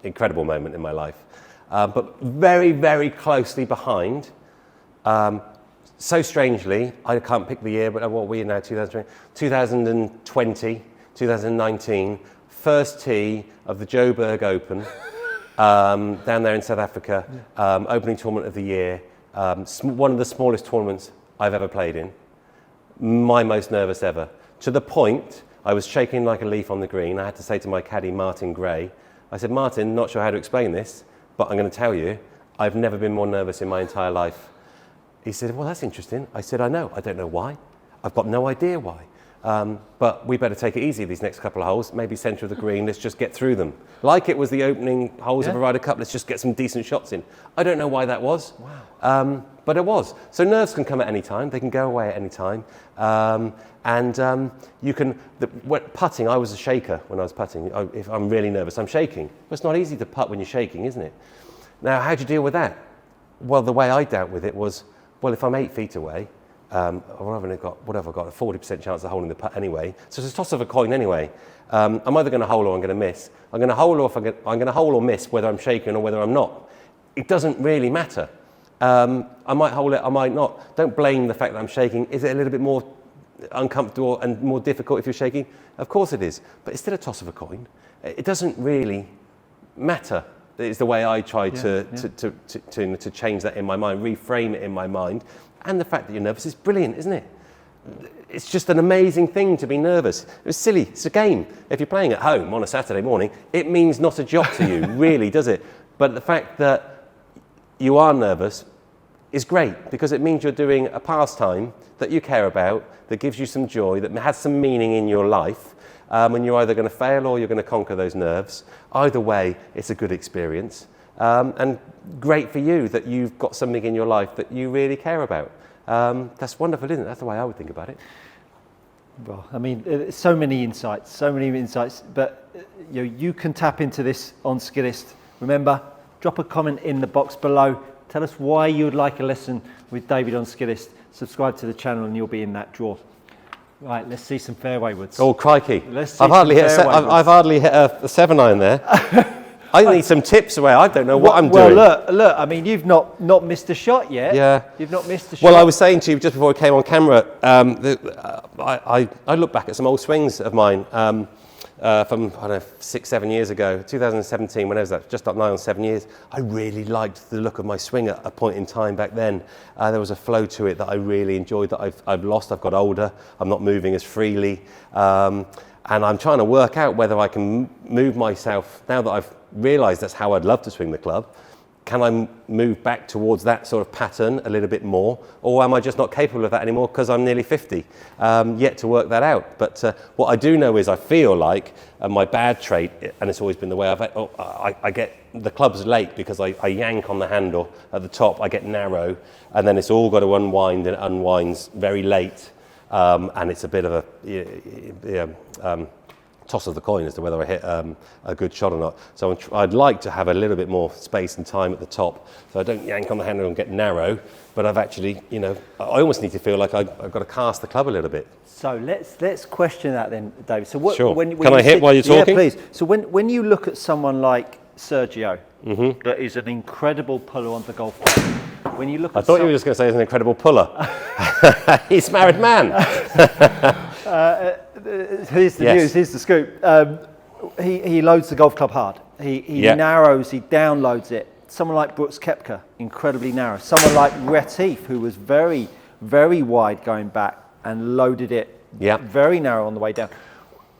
Incredible moment in my life. But very, very closely behind, so strangely, I can't pick the year, but what are we in now, 2020, 2019, first tee of the Joburg Open, down there in South Africa, opening tournament of the year, one of the smallest tournaments I've ever played in. My most nervous ever. To the point, I was shaking like a leaf on the green. I had to say to my caddy, Martin Gray, I said, Martin, not sure how to explain this, but I'm going to tell you, I've never been more nervous in my entire life. He said, well, that's interesting. I said, I know. I don't know why. I've got no idea why. But we better take it easy these next couple of holes, maybe centre of the green, let's just get through them. Like it was the opening holes of a Ryder Cup, let's just get some decent shots in. I don't know why that was, but it was. So nerves can come at any time, they can go away at any time. You can, putting, I was a shaker when I was putting. If I'm really nervous, I'm shaking. But it's not easy to putt when you're shaking, isn't it? Now, how do you deal with that? Well, the way I dealt with it was, well, if I'm 8 feet away, I've got a 40% chance of holding the putt anyway. So it's a toss of a coin anyway. I'm either going to hole or I'm going to miss. I'm going to hole or miss whether I'm shaking or whether I'm not. It doesn't really matter. I might hole it, I might not. Don't blame the fact that I'm shaking. Is it a little bit more uncomfortable and more difficult if you're shaking? Of course it is. But it's still a toss of a coin. It doesn't really matter. It's the way I try to change that in my mind, reframe it in my mind. And the fact that you're nervous is brilliant, isn't it? It's just an amazing thing to be nervous. It's silly, it's a game. If you're playing at home on a Saturday morning, it means not a jot to you, really, does it? But the fact that you are nervous is great, because it means you're doing a pastime that you care about, that gives you some joy, that has some meaning in your life, and you're either going to fail or you're going to conquer those nerves. Either way, it's a good experience. And great for you that you've got something in your life that you really care about. That's wonderful, isn't it? That's the way I would think about it. Well, I mean, so many insights, but you can tap into this on Skillest. Remember, drop a comment in the box below. Tell us why you would like a lesson with David on Skillest. Subscribe to the channel and you'll be in that draw. Right, let's see some fairway woods. Oh, crikey. I've hardly hit a 7-iron there. I need some tips away. I don't know what I'm doing. Well, look. I mean, you've not missed a shot yet. Yeah. You've not missed a shot. Well, I was saying to you just before I came on camera, I look back at some old swings of mine from, I don't know, 6-7 years ago, 2017, whenever that, just up nigh on 7 years. I really liked the look of my swing at a point in time back then. There was a flow to it that I really enjoyed that I've lost. I've got older. I'm not moving as freely. And I'm trying to work out whether I can move myself, now that I've realised that's how I'd love to swing the club, can I move back towards that sort of pattern a little bit more, or am I just not capable of that anymore because I'm nearly 50? Yet to work that out. But what I do know is I feel like my bad trait, and it's always been the way I get the clubs late because I yank on the handle at the top, I get narrow, and then it's all got to unwind, and it unwinds very late. And it's a bit of a toss of the coin as to whether I hit a good shot or not. So I'd like to have a little bit more space and time at the top, so I don't yank on the handle and get narrow, but I've actually, I almost need to feel like I've got to cast the club a little bit. So let's question that then, David. So what? Sure. When Can I hit while you're talking? Yeah, please. So when you look at someone like Sergio, that is an incredible puller on the golf course. When you look at I thought you were just going to say he's an incredible puller. He's a married man. Here's the news, here's the scoop. He loads the golf club hard. He narrows, he downloads it. Someone like Brooks Koepka, incredibly narrow. Someone like Retief, who was very, very wide going back, and loaded it very narrow on the way down.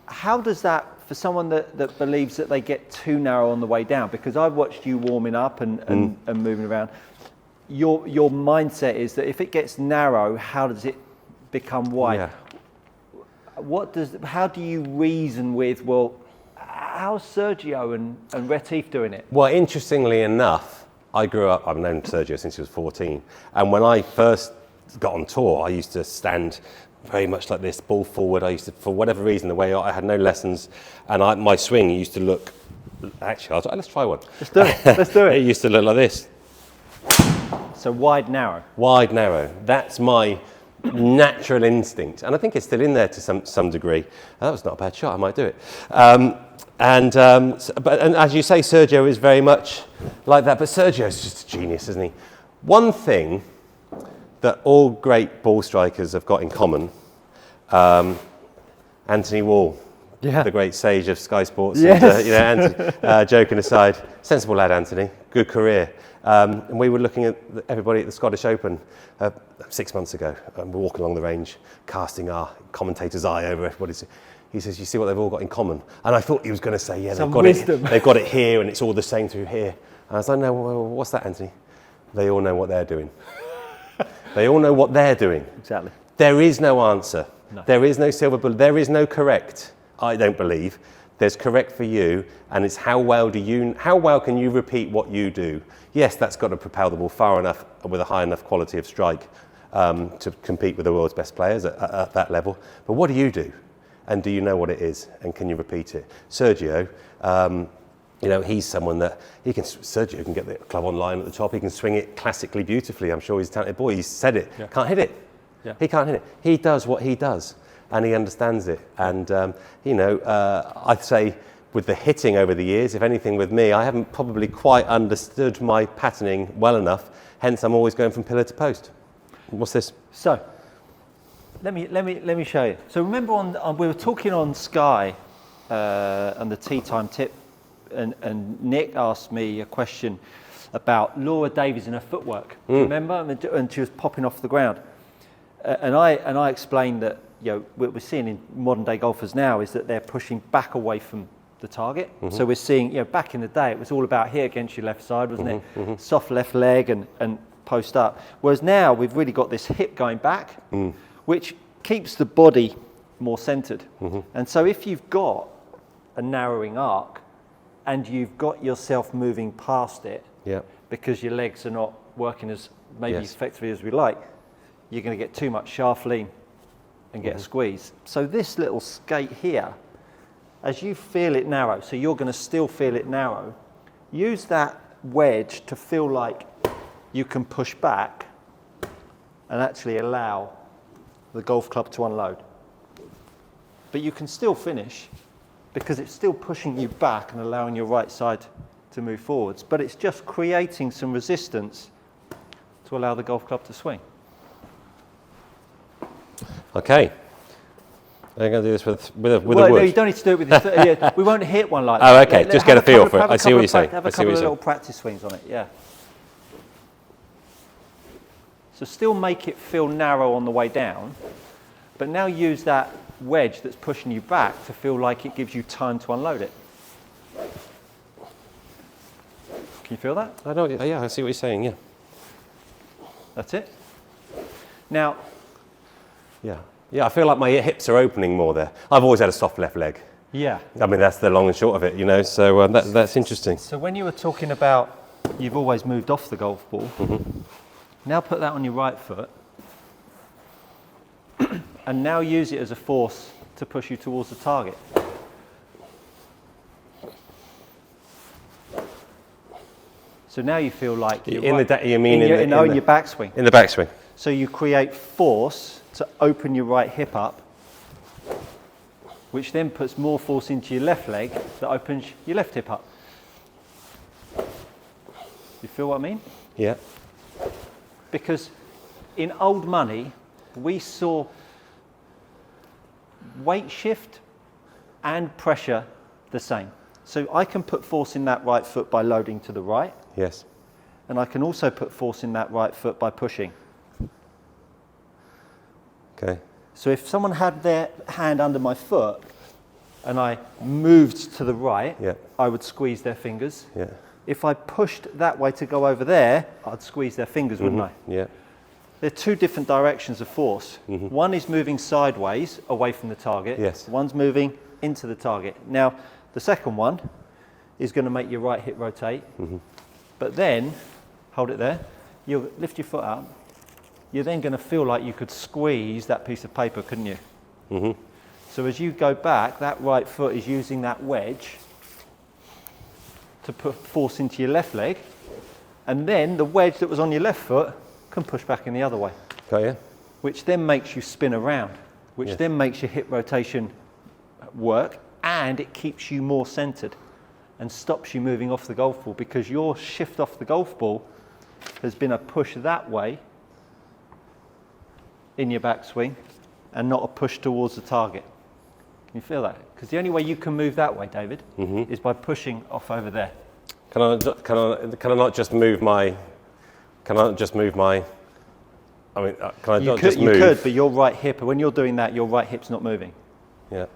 How does that, for someone that believes that they get too narrow on the way down, because I've watched you warming up and moving around, your mindset is that if it gets narrow, how does it become wide? How do you reason with, well, how's Sergio and Retief doing it? Well, interestingly enough, I've known Sergio since he was 14. And when I first got on tour, I used to stand very much like this, ball forward. I used to, for whatever reason, the way I had no lessons, and my swing used to look, actually, let's try one. Let's do it. Let's do it. It used to look like this. So wide, narrow. Wide, narrow. That's my natural instinct. And I think it's still in there to some degree. That was not a bad shot. I might do it. And as you say, Sergio is very much like that. But Sergio's just a genius, isn't he? One thing that all great ball strikers have got in common, Anthony Wall, the great sage of Sky Sports. Yes. And, joking aside, sensible lad, Anthony, good career. And we were looking at everybody at the Scottish Open 6 months ago, and we're walking along the range, casting our commentator's eye over everybody. He says, "You see what they've all got in common?" And I thought he was going to say, "Yeah, they've got it here, and it's all the same through here." And I was like, "No, well, what's that, Anthony?" They all know what they're doing. They all know what they're doing. Exactly. There is no answer. No. There is no silver bullet. There is no correct. I don't believe. There's correct for you, and it's how well can you repeat what you do? Yes, that's got to propel the ball far enough with a high enough quality of strike to compete with the world's best players at that level. But what do you do? And do you know what it is? And can you repeat it? Sergio, he's someone that Sergio can get the club online at the top. He can swing it classically beautifully. I'm sure he's a talented boy. He's said it. Yeah. Can't hit it. Yeah. He can't hit it. He does what he does, and he understands it. And I'd say with the hitting over the years, if anything with me, I haven't probably quite understood my patterning well enough. Hence, I'm always going from pillar to post. What's this? So, let me show you. So remember, we were talking on Sky on the tea time tip. And Nick asked me a question about Laura Davies and her footwork. Do you remember? And she was popping off the ground. And I explained that what we're seeing in modern day golfers now is that they're pushing back away from the target. Mm-hmm. So we're seeing, back in the day it was all about here against your left side, wasn't it? Mm-hmm. Soft left leg and post up. Whereas now we've really got this hip going back, which keeps the body more centered. Mm-hmm. And so if you've got a narrowing arc, and you've got yourself moving past it because your legs are not working as effectively as we like, you're going to get too much shaft lean and get a squeeze. So this little skate here, as you feel it narrow, so you're going to still feel it narrow, use that wedge to feel like you can push back and actually allow the golf club to unload. But you can still finish, because it's still pushing you back and allowing your right side to move forwards. But it's just creating some resistance to allow the golf club to swing. Okay. I'm going to do this with a wood. No, you don't need to do it with this. We won't hit one like that. Oh, okay. Just get a feel for it. I see what you're saying. Have a couple of little practice swings on it, yeah. So still make it feel narrow on the way down, but now use that wedge that's pushing you back to feel like it gives you time to unload it. Can you feel that? I know. Yeah, I see what you're saying. Yeah. That's it. Now. Yeah. I feel like my hips are opening more there. I've always had a soft left leg. Yeah. I mean, that's the long and short of it, So that's interesting. So when you were talking about you've always moved off the golf ball, now put that on your right foot. And now use it as a force to push you towards the target. So now you feel like in your backswing. In the backswing. So you create force to open your right hip up, which then puts more force into your left leg that opens your left hip up. You feel what I mean? Yeah. Because in old money, we saw weight shift and pressure the same. So I can put force in that right foot by loading to the right. Yes. And I can also put force in that right foot by pushing. Okay. So if someone had their hand under my foot and I moved to the right, Yeah. I would squeeze their fingers. Yeah. If I pushed that way to go over there, I'd squeeze their fingers, wouldn't I? Yeah. There are two different directions of force. One is moving sideways away from the target. Yes. One's moving into the target. Now, the second one is going to make your right hip rotate. But then, hold it there, you'll lift your foot up. You're then going to feel like you could squeeze that piece of paper, couldn't you? So as you go back, that right foot is using that wedge to put force into your left leg. And then the wedge that was on your left foot can push back in the other way, Got you? which then makes you spin around, which then makes your hip rotation work, and it keeps you more centered and stops you moving off the golf ball, because your shift off the golf ball has been a push that way in your backswing and not a push towards the target. Can you feel that? Because the only way you can move that way, David, is by pushing off over there. Can I not just move my? Can I not just move my? I mean, can I not just move? You could, but your right hip, when you're doing that, your right hip's not moving. Yeah.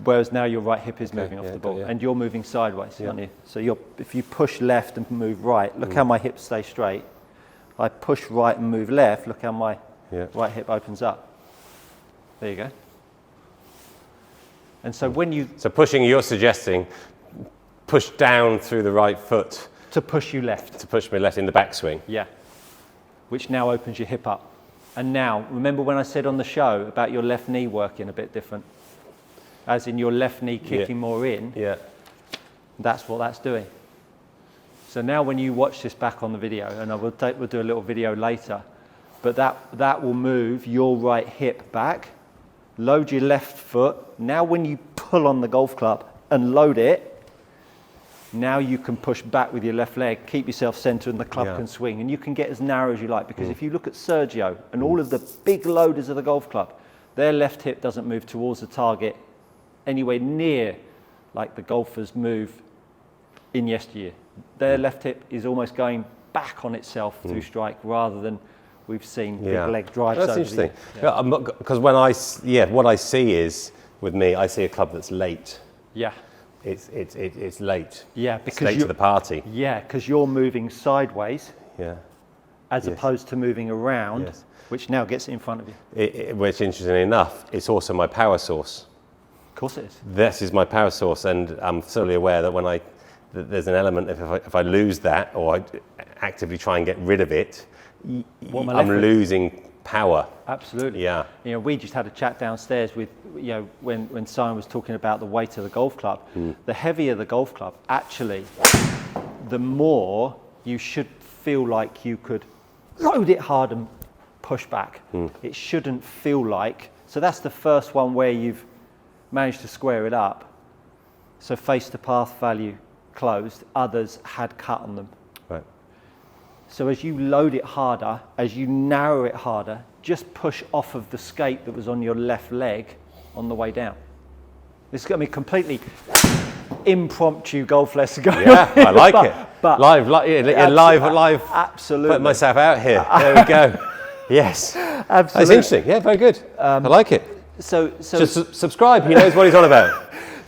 Whereas now your right hip is moving off yeah, the ball, yeah. and you're moving sideways, aren't you? So if you push left and move right, look how my hips stay straight. I push right and move left, look how my right hip opens up. There you go. And so when you... So pushing, you're suggesting push down through the right foot. To push you left. To push me left in the backswing. Yeah. Which now opens your hip up. And now, remember when I said on the show about your left knee working a bit different? As in your left knee kicking more in. Yeah. That's what that's doing. So now when you watch this back on the video, and we'll do a little video later, but that will move your right hip back, load your left foot. Now when you pull on the golf club and load it, now you can push back with your left leg, keep yourself centered, and the club can swing. And you can get as narrow as you like, because if you look at Sergio and all of the big loaders of the golf club, their left hip doesn't move towards the target anywhere near like the golfers move in yesteryear. Their left hip is almost going back on itself through strike, rather than we've seen big leg drives. That's interesting. Because when what I see is, with me, I see a club that's late. Yeah. It's late. Yeah, it's because late to the party. Yeah, because you're moving sideways. Yeah. As opposed to moving around, which now gets it in front of you. Which, interestingly enough, it's also my power source. Of course it is. This is my power source, and I'm fully aware that there's an element if I lose that, or I actively try and get rid of it, I'm losing power. Absolutely. Yeah. You know, we just had a chat downstairs with, when Simon was talking about the weight of the golf club. The heavier the golf club, actually, the more you should feel like you could load it hard and push back. It shouldn't feel like, so that's the first one where you've managed to square it up. So face to path value closed, others had cut on them. Right. So as you load it harder, as you narrow it harder, just push off of the skate that was on your left leg on the way down. This is going to be completely impromptu golf lesson going on. Yeah, I like it. But live, live. Absolutely. Putting myself out here. There we go. Yes. Absolutely. That's interesting. Yeah, very good. I like it. So Just subscribe. He knows what he's on about.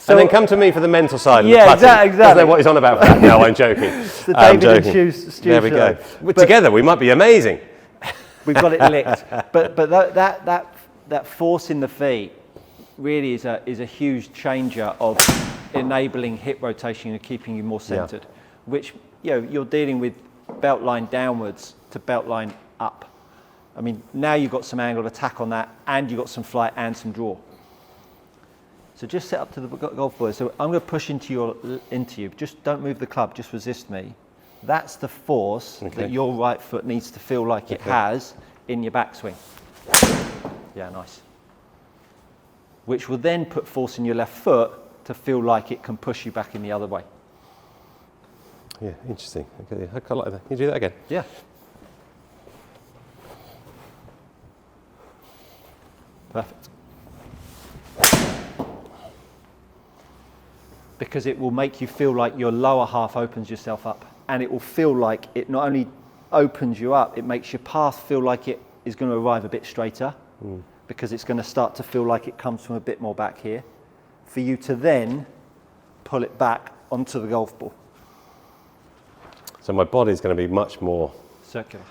And then come to me for the mental side. Yeah, exactly. Doesn't know what he's on about. No, I'm joking. It's the David and Stu There we show. go. Together, we might be amazing. We've got it licked. But that force in the feet really is a huge changer of enabling hip rotation and keeping you more centered. Which you're dealing with belt line downwards to belt line up. I mean, now you've got some angle of attack on that, and you've got some flight and some draw. So just set up to the golf ball. So I'm going to push into you. Just don't move the club. Just resist me. That's the force that your right foot needs to feel like it has in your backswing. Yeah, nice. Which will then put force in your left foot to feel like it can push you back in the other way. Yeah, interesting. Okay, I quite like that. Can you do that again? Yeah. Perfect. Because it will make you feel like your lower half opens yourself up, and it will feel like it not only opens you up, it makes your path feel like it is going to arrive a bit straighter, because it's going to start to feel like it comes from a bit more back here, for you to then pull it back onto the golf ball. So my body's going to be much more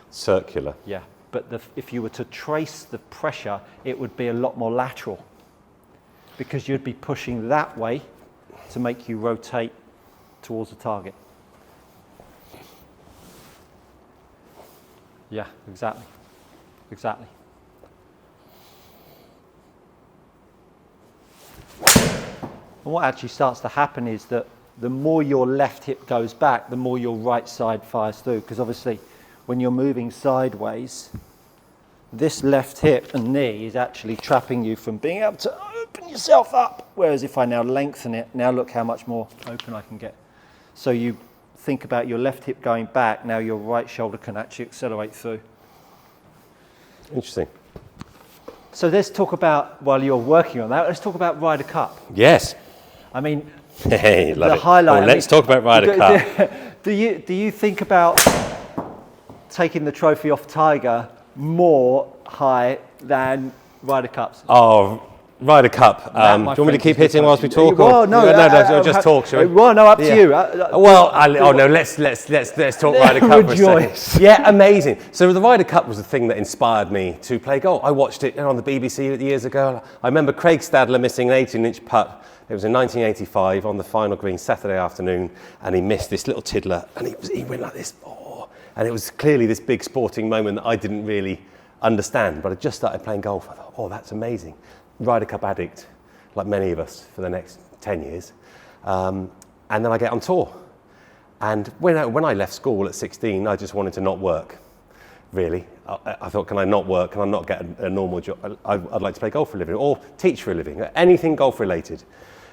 circular. Yeah, but if you were to trace the pressure, it would be a lot more lateral, because you'd be pushing that way to make you rotate towards the target. Yeah, exactly. Exactly. And what actually starts to happen is that the more your left hip goes back, the more your right side fires through. Because obviously, when you're moving sideways, this left hip and knee is actually trapping you from being able to open yourself up. Whereas if I now lengthen it, now look how much more open I can get. So you think about your left hip going back, now your right shoulder can actually accelerate through. Interesting. So let's talk about, while you're working on that, let's talk about Ryder Cup. Yes. I mean, Hey, love the it. highlight. Well, let's talk about Ryder Cup. Do you think about taking the trophy off Tiger more high than Ryder Cups? Oh, Ryder Cup. Do you want me to keep hitting whilst we talk? Well, no, just talk, shall we? Well, no, up to you. Let's talk Ryder Cup for a second. Yeah, amazing. So the Ryder Cup was the thing that inspired me to play golf. I watched it on the BBC years ago. I remember Craig Stadler missing an 18-inch putt. It was in 1985 on the final green Saturday afternoon, and he missed this little tiddler, and he went like this. Oh, and it was clearly this big sporting moment that I didn't really understand, but I just started playing golf. I thought, oh, that's amazing. Ryder Cup addict, like many of us, for the next 10 years. And then I get on tour. And when I left school at 16, I just wanted to not work, really. I thought, can I not work? Can I not get a normal job? I'd like to play golf for a living, or teach for a living, anything golf related.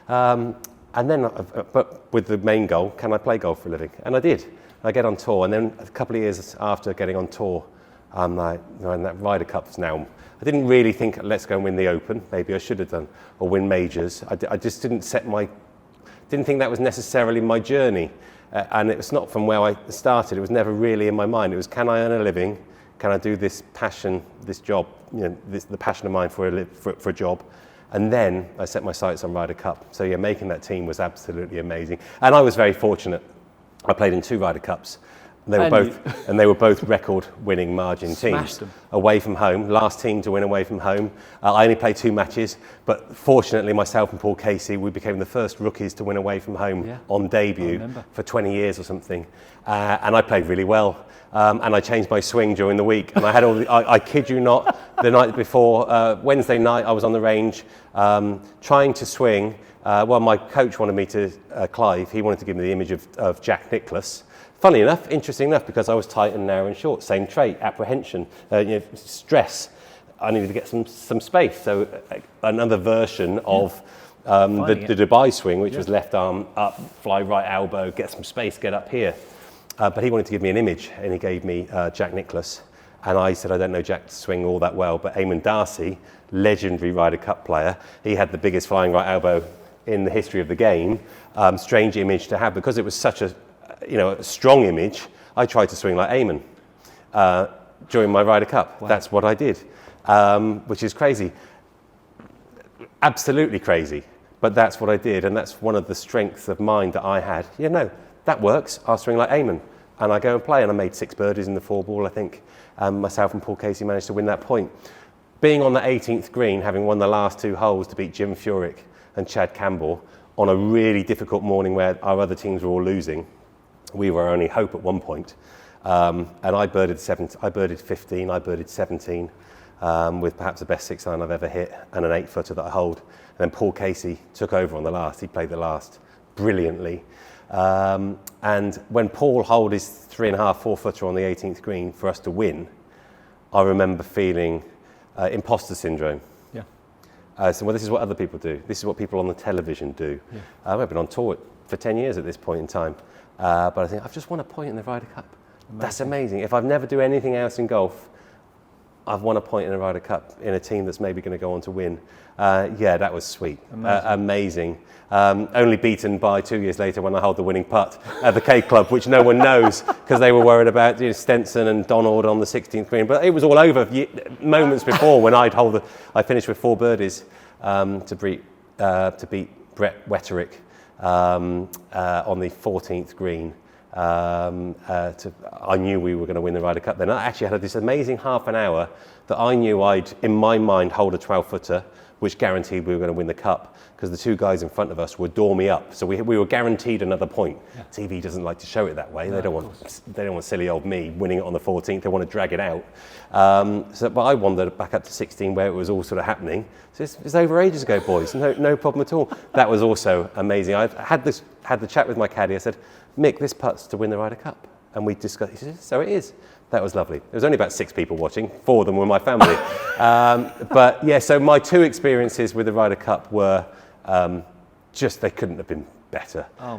And then, but with the main goal, can I play golf for a living? And I did. I get on tour, and then a couple of years after getting on tour, and that Ryder Cup's now, I didn't really think, let's go and win the Open. Maybe I should have done, or win majors. I just didn't think that was necessarily my journey. And it was not from where I started. It was never really in my mind. It was, can I earn a living? Can I do this passion, this job, the passion of mine for a job? And then I set my sights on Ryder Cup. So yeah, making that team was absolutely amazing. And I was very fortunate. I played in 2 Ryder Cups. They were both record-winning margin teams. Away from home, last team to win away from home. I only played 2 matches, but fortunately, myself and Paul Casey, we became the first rookies to win away from home on debut for 20 years or something. And I played really well. And I changed my swing during the week. And I had I kid you not, the night before, Wednesday night, I was on the range trying to swing. Well, my coach wanted me to, Clive, he wanted to give me the image of Jack Nicklaus. Funny enough, interesting enough, because I was tight and narrow and short. Same trait, apprehension, stress. I needed to get some space. So another version of the Dubai swing, which was left arm up, fly right elbow, get some space, get up here. But he wanted to give me an image, and he gave me Jack Nicklaus. And I said, I don't know Jack to swing all that well, but Eamon Darcy, legendary Ryder Cup player, he had the biggest flying right elbow in the history of the game. Strange image to have, because it was such a strong image. I tried to swing like Eamon during my Ryder Cup. Wow. That's what I did, which is crazy. Absolutely crazy, but that's what I did, and that's one of the strengths of mind that I had. That works. I'll swing like Eamon, and I go and play, and I made 6 birdies in the 4-ball, I think. Myself and Paul Casey managed to win that point. Being on the 18th green, having won the last 2 holes to beat Jim Furyk and Chad Campbell on a really difficult morning where our other teams were all losing. We were only hope at one point. And I birdied 15, I birdied 17, with perhaps the best 6-iron I've ever hit, and an 8-footer that I hold. And then Paul Casey took over on the last. He played the last brilliantly. And when Paul holed his 3.5, 4-footer on the 18th green for us to win, I remember feeling imposter syndrome. So this is what other people do. This is what people on the television do. I've been on tour for 10 years at this point in time. But I think I've just won a point in the Ryder Cup. Amazing. That's amazing. If I've never do anything else in golf, I've won a point in a Ryder Cup in a team that's maybe going to go on to win. Yeah, that was sweet. Amazing. Only beaten by 2 years later when I held the winning putt at the K Club, which no one knows because they were worried about Stenson and Donald on the 16th green. But it was all over moments before when I finished with 4 birdies to beat Brett Wetterick on the 14th green. I knew we were going to win the Ryder Cup then. I actually had this amazing half an hour that I knew I'd, in my mind, hold a 12-footer, which guaranteed we were going to win the Cup because the 2 guys in front of us would door me up. So we were guaranteed another point. Yeah. TV doesn't like to show it that way. No, they don't want silly old me winning it on the 14th. They want to drag it out. But I wandered back up to 16 where it was all sort of happening. So it's over ages ago, boys. No problem at all. That was also amazing. I had the chat with my caddy. I said, Mick, this putt's to win the Ryder Cup. And we discussed, he said, so it is. That was lovely. There was only about 6 people watching. 4 of them were my family. But yeah, so my 2 experiences with the Ryder Cup were they couldn't have been better. Oh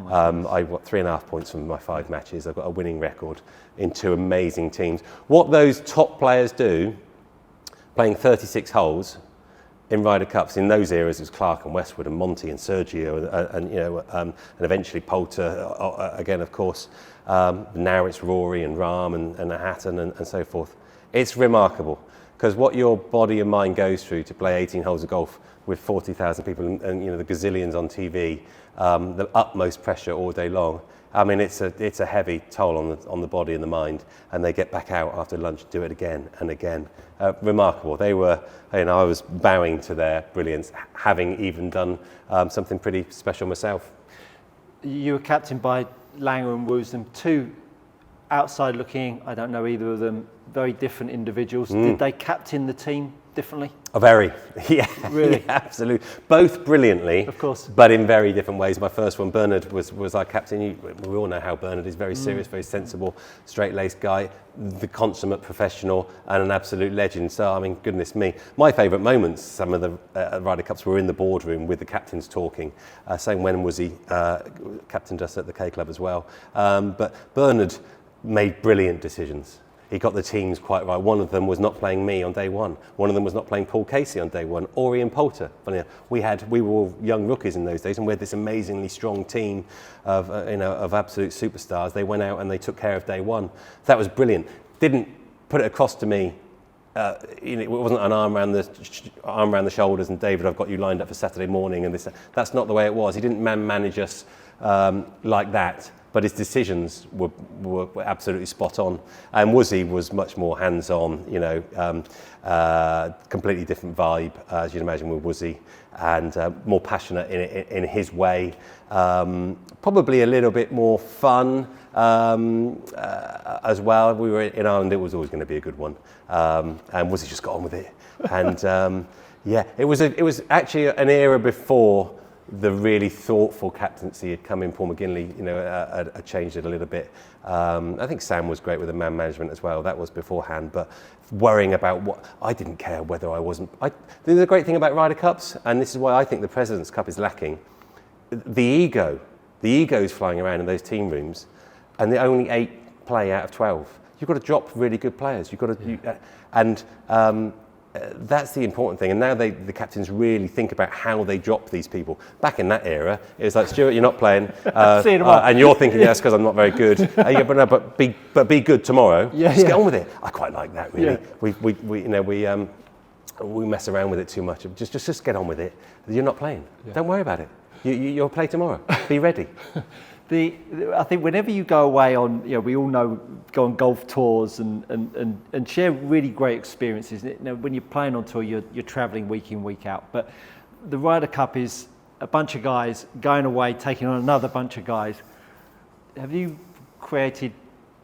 I got 3.5 points from my 5 matches. I've got a winning record in 2 amazing teams. What those top players do, playing 36 holes in Ryder Cups in those eras, it was Clark and Westwood and Monty and Sergio and eventually Poulter again, of course. Now it's Rory and Rahm and Hatton and so forth. It's remarkable because what your body and mind goes through to play 18 holes of golf with 40,000 people and the gazillions on TV, the utmost pressure all day long. I mean, it's a heavy toll on the body and the mind, and they get back out after lunch and do it again and again. Remarkable. They were, I was bowing to their brilliance, having even done something pretty special myself. You were captained by Langer and Woosnam, 2 outside looking, I don't know either of them, very different individuals. Did they captain the team differently? Oh, very. Yeah, really? Yeah, absolutely. Both brilliantly, of course, but in very different ways. My first one, Bernard, was our captain. We all know how Bernard is, very serious, very sensible, straight-laced guy, the consummate professional and an absolute legend. So, I mean, goodness me. My favourite moments, some of the Ryder Cups, were in the boardroom with the captains talking, saying when was he captained us at the K Club as well. But Bernard made brilliant decisions. He got the teams quite right. One of them was not playing me on day 1. One of them was not playing Paul Casey on day 1, or Ian Poulter. Funny enough, we were all young rookies in those days, and we had this amazingly strong team of absolute superstars. They went out and they took care of day 1. That was brilliant. Didn't put it across to me. It wasn't an arm around the shoulders and David, I've got you lined up for Saturday morning and this. That's not the way it was. He didn't manage us like that. But his decisions were absolutely spot on. And Woosie was much more hands-on, completely different vibe, as you'd imagine with Woosie, and more passionate in his way. Probably a little bit more fun as well. We were in Ireland, it was always going to be a good one. And Woosie just got on with it. And yeah, it was actually an era before the really thoughtful captaincy had come in. Paul McGinley, had changed it a little bit. I think Sam was great with the man management as well. That was beforehand, but worrying about what I didn't care whether I wasn't. The great thing about Ryder Cups, and this is why I think the President's Cup is lacking, the ego is flying around in those team rooms, and the only 8 play out of 12. You've got to drop really good players. You've got to, that's the important thing. And now the captains really think about how they drop these people. Back in that era, it was like, Stuart, you're not playing, and you're thinking, yes, because I'm not very good. But be good tomorrow. Just get on with it. I quite like that, really. Yeah. We mess around with it too much. Just get on with it. You're not playing. Yeah. Don't worry about it. You'll play tomorrow. Be ready. I think whenever you go away on, we all know, go on golf tours and share really great experiences. When you're playing on tour, you're travelling week in, week out. But the Ryder Cup is a bunch of guys going away, taking on another bunch of guys. Have you created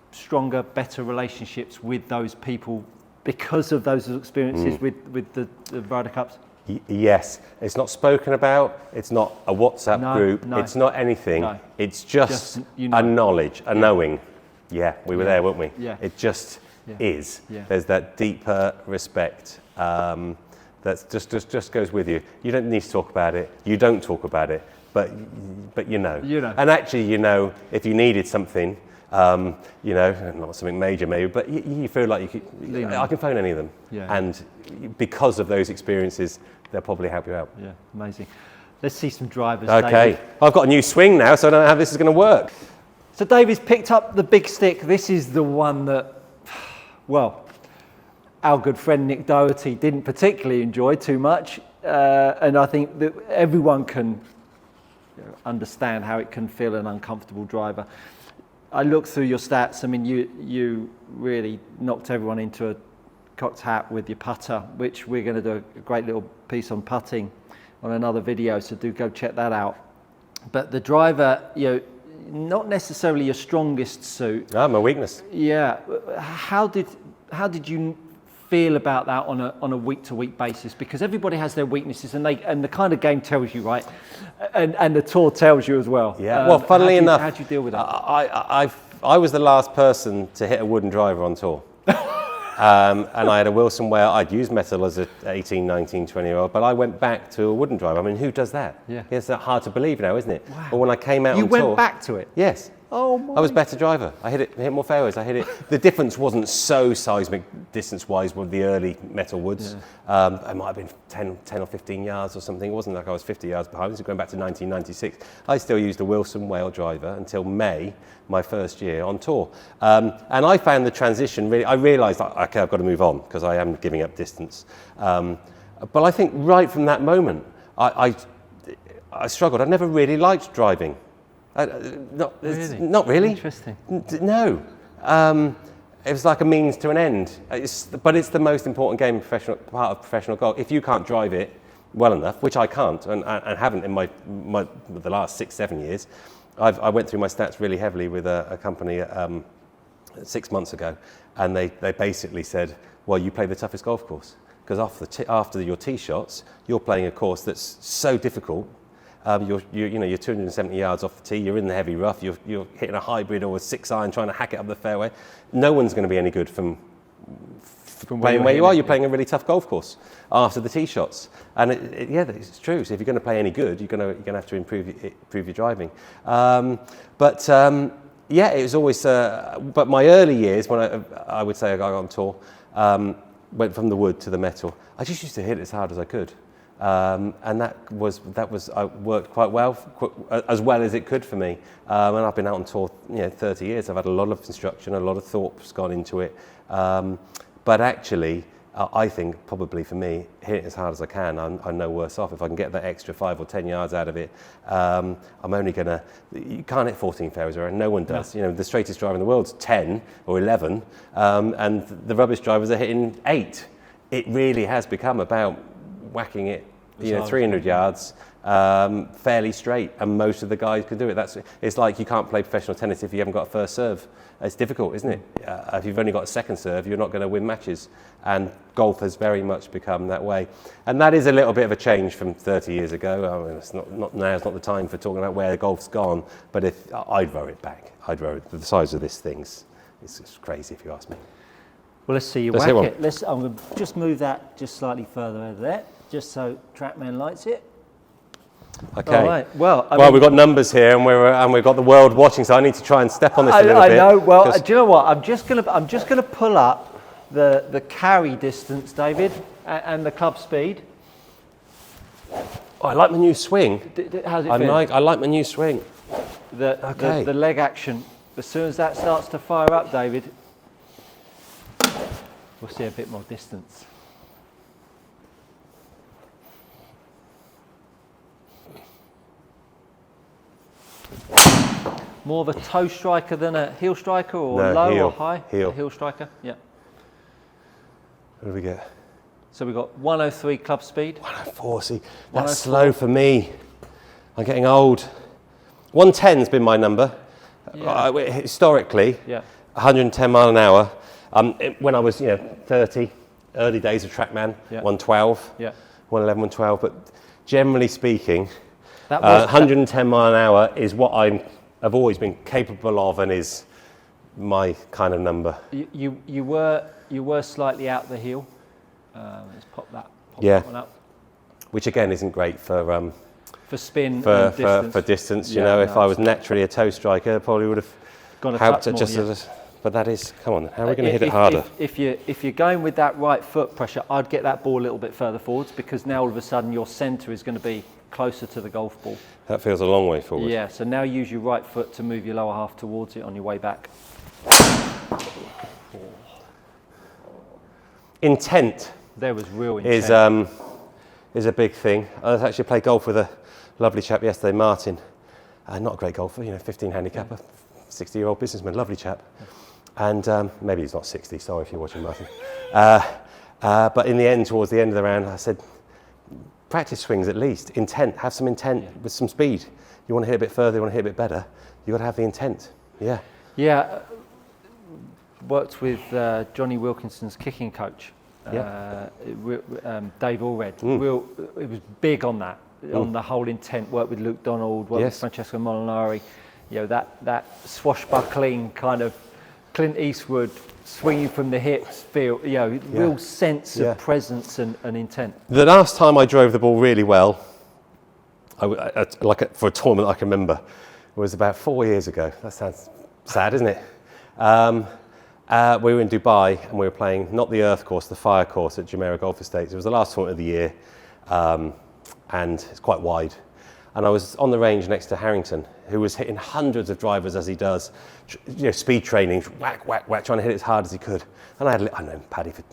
stronger, better relationships with those people because of those experiences with the Ryder Cups? Yes, it's not spoken about, it's not a WhatsApp group, it's not anything, it's just a knowledge, a knowing. Yeah, we were there, weren't we? Yeah. It just is. Yeah. There's that deeper respect that just goes with you. You don't need to talk about it, you don't talk about it, but you know. And actually, if you needed something, You know, not something major maybe, but you feel like you could, I can phone any of them. Yeah. And because of those experiences, they'll probably help you out. Yeah, amazing. Let's see some drivers, Okay, David. I've got a new swing now, so I don't know how this is going to work. So David's picked up the big stick. This is the one that, well, our good friend Nick Doherty didn't particularly enjoy too much. And I think that everyone can understand how it can feel an uncomfortable driver. I looked through your stats. I mean, you really knocked everyone into a cocked hat with your putter, which we're going to do a great little piece on putting on another video, so do go check that out. But the driver, you know, not necessarily your strongest suit. Ah, my weakness. Yeah. How did you feel about that on a week to week basis? Because everybody has their weaknesses, and the kind of game tells you, right? And the tour tells you as well. Yeah. Well, funnily enough, how do you deal with that? I was the last person to hit a wooden driver on tour. And I had a Wilson where I'd used metal as an 18, 19, 20-year-old, but I went back to a wooden driver. I mean, who does that? Yeah. It's hard to believe now, isn't it? Wow. But when I came out You on tour... went back to it? Yes. Oh my. I was a better driver. I hit more fairways. I hit it. The difference wasn't so seismic distance-wise with the early metal woods. Yeah. I might have been 10 or 15 yards or something. It wasn't like I was 50 yards behind. This is going back to 1996. I still used a Wilson whale driver until May, my first year on tour. And I found the transition really, I realised, okay, I've got to move on because I am giving up distance. But I think right from that moment, I struggled. I never really liked driving. Not really. Interesting. No. It was like a means to an end. But it's the most important game, part of professional golf. If you can't drive it well enough, which I can't and haven't in the last 6-7 years, I went through my stats really heavily with a company 6 months ago, and they basically said, well, you play the toughest golf course because after your tee shots, you're playing a course that's so difficult. You're 270 yards off the tee, you're in the heavy rough, you're hitting a hybrid or a 6-iron trying to hack it up the fairway. No one's going to be any good from playing where you are. You're playing a really tough golf course after the tee shots. And it's true. So if you're going to play any good, you're going to have to improve your driving. It was always, but my early years, when I would say I got on tour, went from the wood to the metal, I just used to hit it as hard as I could. And that was worked quite well, as well as it could for me. And I've been out on tour 30 years. I've had a lot of instruction, a lot of thought's gone into it. But actually, I think probably for me, hit it as hard as I can. I'm no worse off. If I can get that extra 5 or 10 yards out of it, I'm only going to... You can't hit 14 fairways around. No one does. No. The straightest driver in the world's 10 or 11, and the rubbish drivers are hitting 8. It really has become about whacking it 300 yards fairly straight, and most of the guys can do it. It's like you can't play professional tennis if you haven't got a first serve. It's difficult, isn't it? If you've only got a second serve, you're not going to win matches, and golf has very much become that way. And that is a little bit of a change from 30 years ago. I mean, it's not now's not the time for talking about where the golf's gone, but if I'd row it back, the size of this thing's it's crazy if you ask me. Well, let's see you whack it. I'm going to just move that just slightly further over there, just so TrackMan likes it. Okay. All right. Well, we've got numbers here, and we've got the world watching, so I need to try and step on this a little bit. I know. Well, do you know what? I'm just gonna pull up the carry distance, David, and the club speed. Oh, I like my new swing. How's it feel? I like my new swing. The leg action. As soon as that starts to fire up, David, we'll see a bit more distance. More of a toe striker than a heel striker, or low or high? Heel. A heel striker, yeah. What do we get? So we've got 103 club speed. 104, see, that's slow for me. I'm getting old. 110's been my number. Yeah. Historically, 110 mile an hour. When I was 30, early days of TrackMan, 112, 111, 112. But generally speaking, 110 mile an hour is what I've always been capable of, and is my kind of number. You were slightly out the heel. Let's pop that one up. Which again isn't great for spin for distance. If I was naturally a toe striker, I probably would have Gone a touch more, yeah. But that is, come on, how are we going to hit it harder? If you're going with that right foot pressure, I'd get that ball a little bit further forwards, because now all of a sudden your centre is going to be closer to the golf ball. That feels a long way forward. Yeah, so now use your right foot to move your lower half towards it on your way back. Intent. There was real intent. Is a big thing. I actually played golf with a lovely chap yesterday, Martin. Not a great golfer, 15 handicapper, 60-year-old businessman, lovely chap. And maybe he's not 60, sorry if you're watching, Martin. But in the end, towards the end of the round, I said, practice swings at least, intent, have some intent with some speed. You want to hit a bit further, you want to hit a bit better, you've got to have the intent, yeah. Yeah, worked with Johnny Wilkinson's kicking coach, Dave Allred. It was big on that, on the whole intent, worked with Luke Donald, worked with Francesco Molinari, that swashbuckling kind of Clint Eastwood, swinging from the hips, feel, real sense of presence and intent. The last time I drove the ball really well, for a tournament I can remember, was about 4 years ago. That sounds sad, isn't it? We were in Dubai and we were playing not the earth course, the fire course at Jumeirah Golf Estates. It was the last tournament of the year, and it's quite wide. And I was on the range next to Harrington, who was hitting hundreds of drivers as he does, speed training, whack, whack, whack, trying to hit it as hard as he could. And I've known Paddy for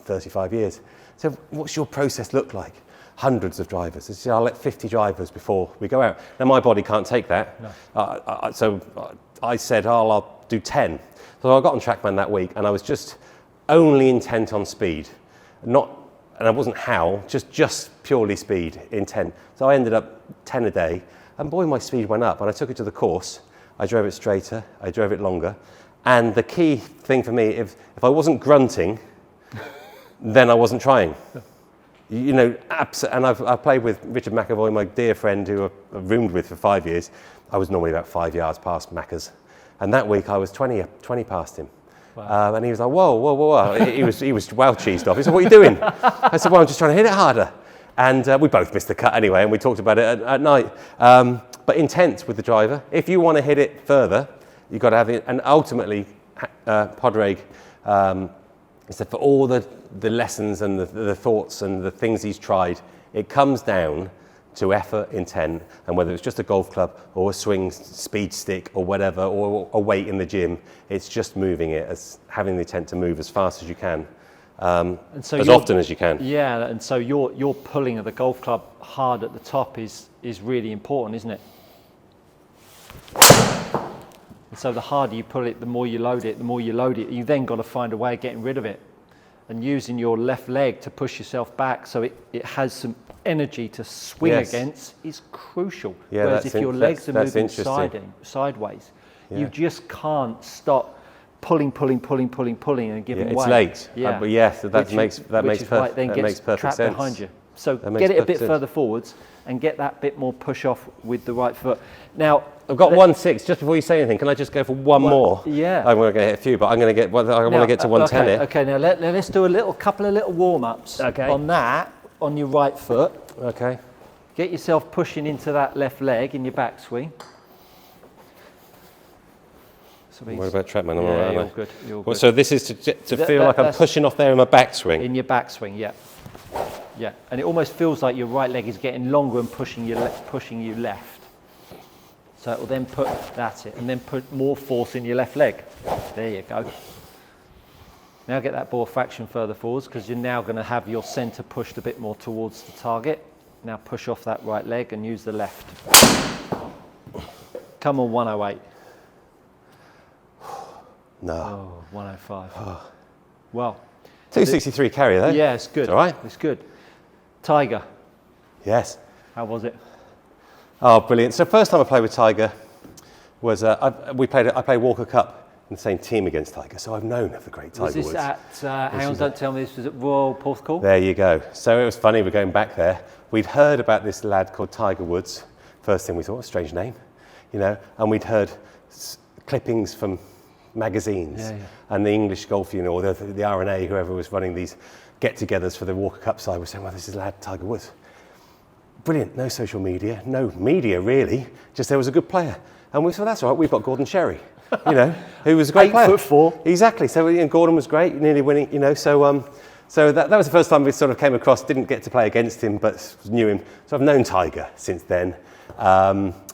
35 years. So what's your process look like? Hundreds of drivers. I said, I'll let 50 drivers before we go out. Now my body can't take that. No. So I said, I'll do 10. So I got on TrackMan that week and I was just only intent on speed. And I wasn't Howell, just purely speed, intent. So I ended up 10 a day, and boy, my speed went up. And I took it to the course. I drove it straighter, I drove it longer. And the key thing for me, if I wasn't grunting, then I wasn't trying. And I've played with Richard McAvoy, my dear friend, who I've roomed with for 5 years. I was normally about 5 yards past Macca's. And that week I was 20 past him. Wow. And he was like, whoa. he was well cheesed off. He said, what are you doing? I said, well, I'm just trying to hit it harder. And we both missed the cut anyway, and we talked about it at night. But intent with the driver. If you want to hit it further, you've got to have it. And ultimately, Padraig, he said, for all the lessons and the thoughts and the things he's tried, it comes down to effort, intent, and whether it's just a golf club or a swing speed stick or whatever, or a weight in the gym, it's just moving it, as having the intent to move as fast as you can, and so as often as you can. Yeah, and so your pulling of the golf club hard at the top is really important, isn't it? And so the harder you pull it, the more you load it, you've then got to find a way of getting rid of it. And using your left leg to push yourself back so it has some energy to swing against is crucial. Yeah, whereas if your legs are moving sideways, you just can't stop pulling and giving way. It's late. Yeah. But yes, that makes perfect sense. Behind you. So get it a bit further forwards and get that bit more push off with the right foot. Now I've got 1-6. Just before you say anything, can I just go for one more? Yeah. I'm going to hit a few, but I want to get to 110 here. Okay. Now let's do a couple of little warm ups on that on your right foot. Okay. Get yourself pushing into that left leg in your backswing. What about TrackMan? Yeah, you're good. Well, so this is to feel like I'm pushing off there in my backswing. In your backswing, yeah. Yeah, and it almost feels like your right leg is getting longer and pushing you left. So it will then put more force in your left leg. There you go. Now get that ball a fraction further forwards, because you're now going to have your centre pushed a bit more towards the target. Now push off that right leg and use the left. Come on, 108. No. Oh, 105. Oh. Well. 263 carry though. Yeah, it's good. It's all right. It's good. Tiger. Yes. How was it? Oh, brilliant. So first time I played with Tiger was, I played Walker Cup in the same team against Tiger, so I've known of the great Tiger Woods. Was this at, hang on, don't tell me this was at Royal Porthcawl? There you go. So it was funny, we're going back there. We'd heard about this lad called Tiger Woods. First thing we thought, a strange name, and we'd heard clippings from magazines and the English Golf Union or the R&A, whoever was running these get-togethers for the Walker Cup side, was saying, well, this is lad Tiger Woods. Brilliant, no social media, no media really, just there was a good player. And we said, that's all right, we've got Gordon Sherry. you know, who was a great player. 8'4". Exactly. So and Gordon was great, nearly winning. You know, so that was the first time we sort of came across. Didn't get to play against him, but knew him. So I've known Tiger since then.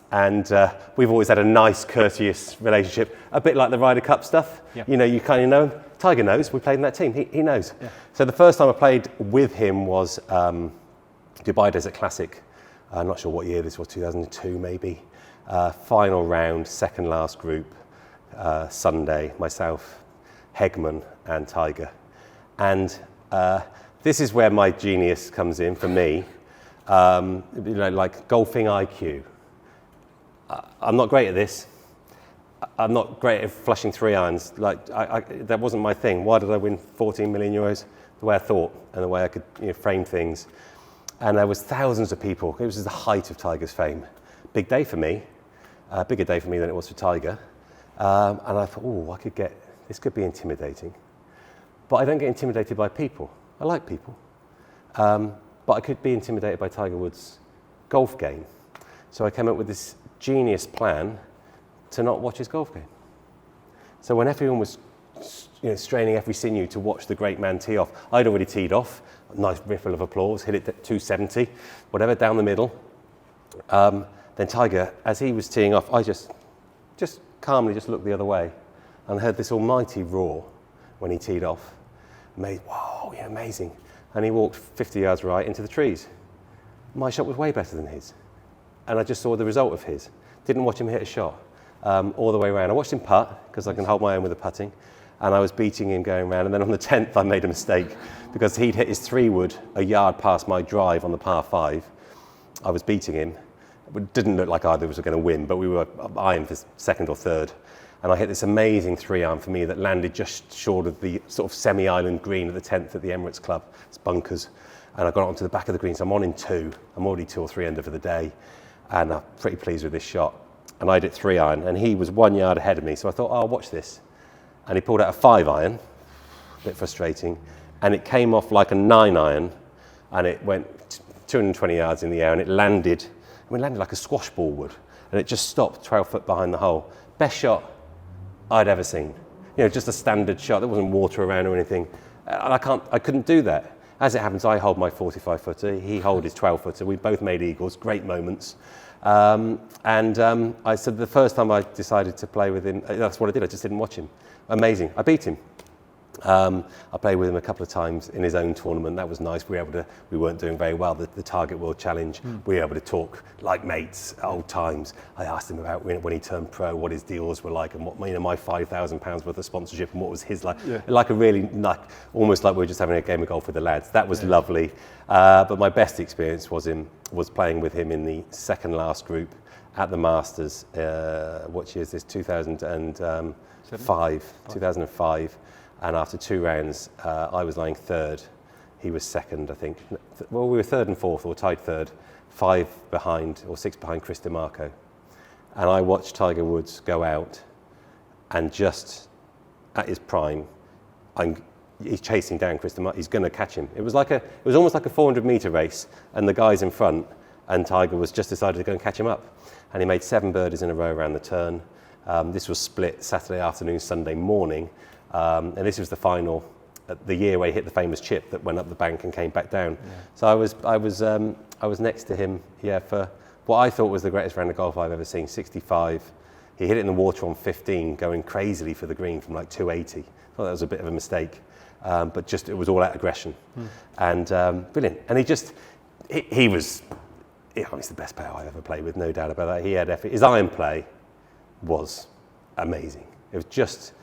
And we've always had a nice, courteous relationship, a bit like the Ryder Cup stuff. Yeah. You know, you kind of know him. Tiger knows. We played in that team. He knows. Yeah. So the first time I played with him was Dubai Desert Classic. I'm not sure what year this was, 2002 maybe. Final round, second last group, Sunday, myself, Hegman and Tiger. And this is where my genius comes in for me. You know, like golfing IQ. I'm not great at this. I'm not great at flushing 3-irons. Like that wasn't my thing. Why did I win 14 million euros? The way I thought and the way I could, you know, frame things. And there was thousands of people. It was the height of Tiger's fame. Big day for me. Bigger day for me than it was for Tiger. And I thought, oh, this could be intimidating. But I don't get intimidated by people. I like people. But I could be intimidated by Tiger Woods' golf game. So I came up with this genius plan to not watch his golf game. So when everyone was, you know, straining every sinew to watch the great man tee off, I'd already teed off, a nice riffle of applause, hit it at 270, whatever, down the middle. Then Tiger, as he was teeing off, I just calmly just looked the other way and heard this almighty roar when he teed off. Whoa, yeah, amazing. And he walked 50 yards right into the trees. My shot was way better than his. And I just saw the result of his. Didn't watch him hit a shot all the way around. I watched him putt, because I can hold my own with the putting. And I was beating him going around. And then on the 10th, I made a mistake because he'd hit his 3-wood a yard past my drive on the par 5. I was beating him. It didn't look like either of us were going to win, but we were eyeing for second or third. And I hit this amazing 3-iron for me that landed just short of the sort of semi-island green at the 10th at the Emirates Club. It's bunkers. And I got onto the back of the green, so I'm on in 2. I'm already 2 or 3 under for the day. And I'm pretty pleased with this shot. And I hit 3-iron, and he was 1 yard ahead of me. So I thought, oh, I'll watch this. And he pulled out a 5-iron, a bit frustrating. And it came off like a 9-iron, and it went 220 yards in the air, and it landed like a squash ball would. And it just stopped 12 foot behind the hole. Best shot I'd ever seen. You know, just a standard shot. There wasn't water around or anything. And I couldn't do that. As it happens, I hold my 45-footer, he held his 12-footer. We both made eagles, great moments. I said the first time I decided to play with him, that's what I did, I just didn't watch him. Amazing, I beat him. I played with him a couple of times in his own tournament. That was nice. We weren't doing very well, the Target World Challenge. We were able to talk like mates, old times. I asked him about when he turned pro, what his deals were like, and what, you know, my £5,000 worth of sponsorship and what was his like. Yeah. Like a really, almost like we were just having a game of golf with the lads. That was lovely. But my best experience was playing with him in the second last group at the Masters. What year is this? 2005. And after 2 rounds, I was lying third. He was second, I think. Well, we were third and fourth, or tied third, 5 behind, or 6 behind Chris DiMarco. And I watched Tiger Woods go out, and just at his prime, he's chasing down Chris DiMarco. He's going to catch him. It was almost like a 400-meter race, and the guy's in front, and Tiger was just decided to go and catch him up. And he made 7 birdies in a row around the turn. This was split Saturday afternoon, Sunday morning. And this was the final, the year where he hit the famous chip that went up the bank and came back down. Yeah. So I was next to him, for what I thought was the greatest round of golf I've ever seen. 65. He hit it in the water on 15, going crazily for the green from like 280. I thought that was a bit of a mistake, but just it was all out aggression, and brilliant. And he was the best player I've ever played with, no doubt about that. He had effort. His iron play was amazing. It was just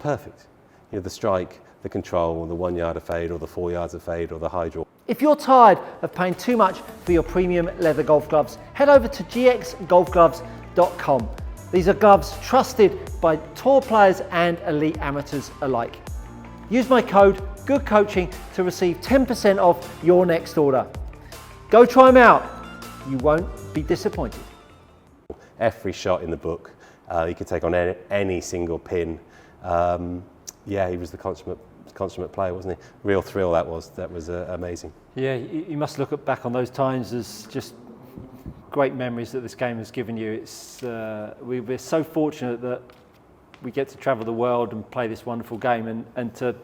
perfect. You know, the strike, the control, the 1 yard of fade, or the 4 yards of fade, or the high draw. If you're tired of paying too much for your premium leather golf gloves, head over to gxgolfgloves.com. These are gloves trusted by tour players and elite amateurs alike. Use my code GOODCOACHING to receive 10% off your next order. Go try them out. You won't be disappointed. Every shot in the book. You could take on any single pin. He was the consummate player, wasn't he? Real thrill that was amazing. Yeah, you must look back on those times as just great memories that this game has given you. We're so fortunate that we get to travel the world and play this wonderful game, and to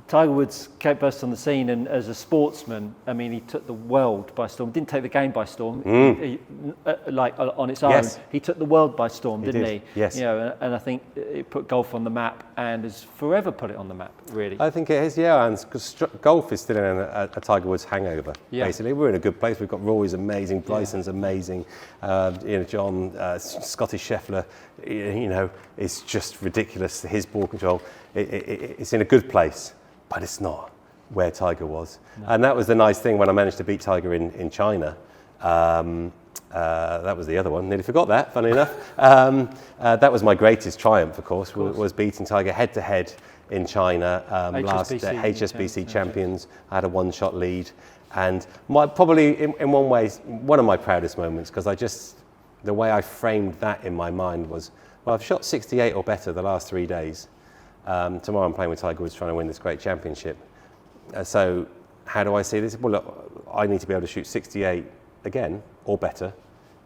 Tiger Woods burst on the scene, and as a sportsman, I mean, he took the world by storm. Didn't take the game by storm, like on its own. Yes. He took the world by storm, didn't he? Yes. You know, and I think it put golf on the map, and has forever put it on the map, really. I think it is, yeah, and because golf is still in a Tiger Woods hangover, Yeah. basically. We're in a good place. We've got Rory's amazing, Bryson's amazing, you know, John, Scotty Scheffler, you know, it's just ridiculous. His ball control, it's in a good place, but it's not where Tiger was. No. And that was the nice thing when I managed to beat Tiger in China. That was the other one, nearly forgot that, funny enough. That was my greatest triumph, of course, was beating Tiger head-to-head in China last HSBC champions. I had a one-shot lead, and probably in one way, one of my proudest moments, because the way I framed that in my mind was, well, I've shot 68 or better the last 3 days. Tomorrow I'm playing with Tiger Woods trying to win this great championship. So how do I see this? Well, look, I need to be able to shoot 68 again or better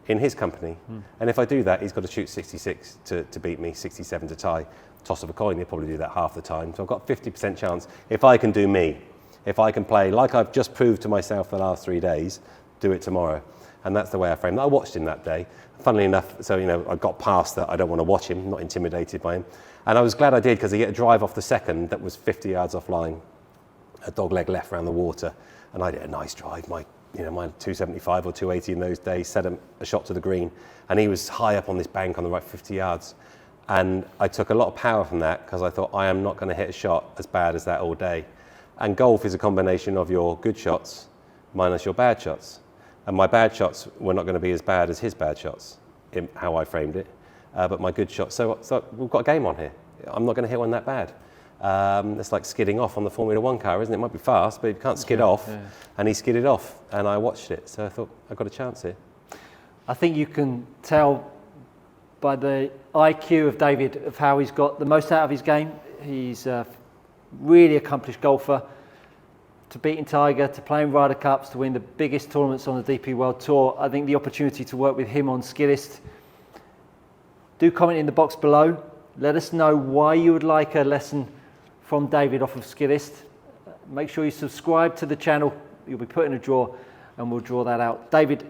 in his company. And if I do that, he's got to shoot 66 to beat me, 67 to tie. Toss of a coin, he'll probably do that half the time. So I've got 50% chance if I can do me. If I can play like I've just proved to myself the last 3 days, do it tomorrow. And that's the way I framed it. I watched him that day. Funnily enough, so you know, I got past that. I don't want to watch him, not intimidated by him. And I was glad I did, because he hit a drive off the second that was 50 yards offline, a dogleg left around the water, and I did a nice drive. My 275 or 280 in those days, set him a shot to the green, and he was high up on this bank on the right 50 yards. And I took a lot of power from that, because I thought, I am not going to hit a shot as bad as that all day. And golf is a combination of your good shots minus your bad shots. And my bad shots were not going to be as bad as his bad shots, in how I framed it. But my good shots, so we've got a game on here. I'm not going to hit one that bad. It's like skidding off on the Formula One car, isn't it? It might be fast, but you can't skid off. Yeah. And he skidded off, and I watched it. So I thought, I've got a chance here. I think you can tell by the IQ of David of how he's got the most out of his game. He's a really accomplished golfer. To beating Tiger, to playing Ryder Cups, to win the biggest tournaments on the DP World Tour. I think the opportunity to work with him on Skillest. Do comment in the box below. Let us know why you would like a lesson from David off of Skillest. Make sure you subscribe to the channel. You'll be put in a draw, and we'll draw that out. David,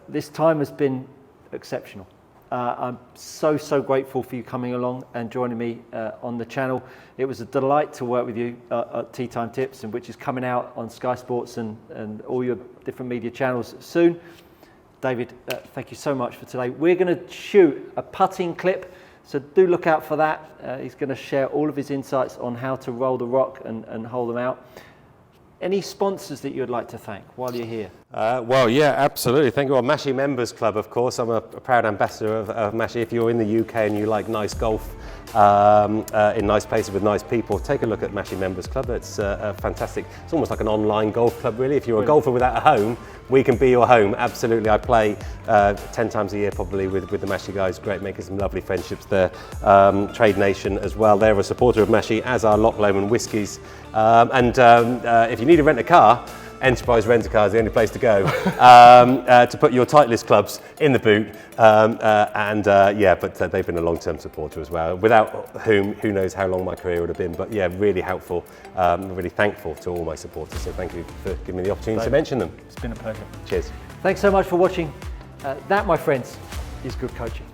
this time has been exceptional. I'm so grateful for you coming along and joining me on the channel. It was a delight to work with you at Tea Time Tips, and which is coming out on Sky Sports and all your different media channels soon. David, thank you so much for today. We're going to shoot a putting clip, so do look out for that. He's going to share all of his insights on how to roll the rock and hold them out. Any sponsors that you'd like to thank while you're here? Well, yeah, absolutely. Thank you. Well, Mashie Members Club, of course. I'm a proud ambassador of Mashie. If you're in the UK and you like nice golf in nice places with nice people, take a look at Mashie Members Club. It's fantastic. It's almost like an online golf club, really. If you're a golfer without a home, we can be your home. Absolutely. I play 10 times a year probably with the Mashie guys. Great, making some lovely friendships there. Trade Nation as well. They're a supporter of Mashie, as are Loch Lomond Whiskies. If you need to rent a car, Enterprise Rent-A-Car is the only place to go to put your Titleist clubs in the boot. But they've been a long-term supporter as well, without whom, who knows how long my career would have been. But yeah, really helpful, really thankful to all my supporters. So thank you for giving me the opportunity to mention them. It's been a pleasure. Cheers. Thanks so much for watching. That, my friends, is good coaching.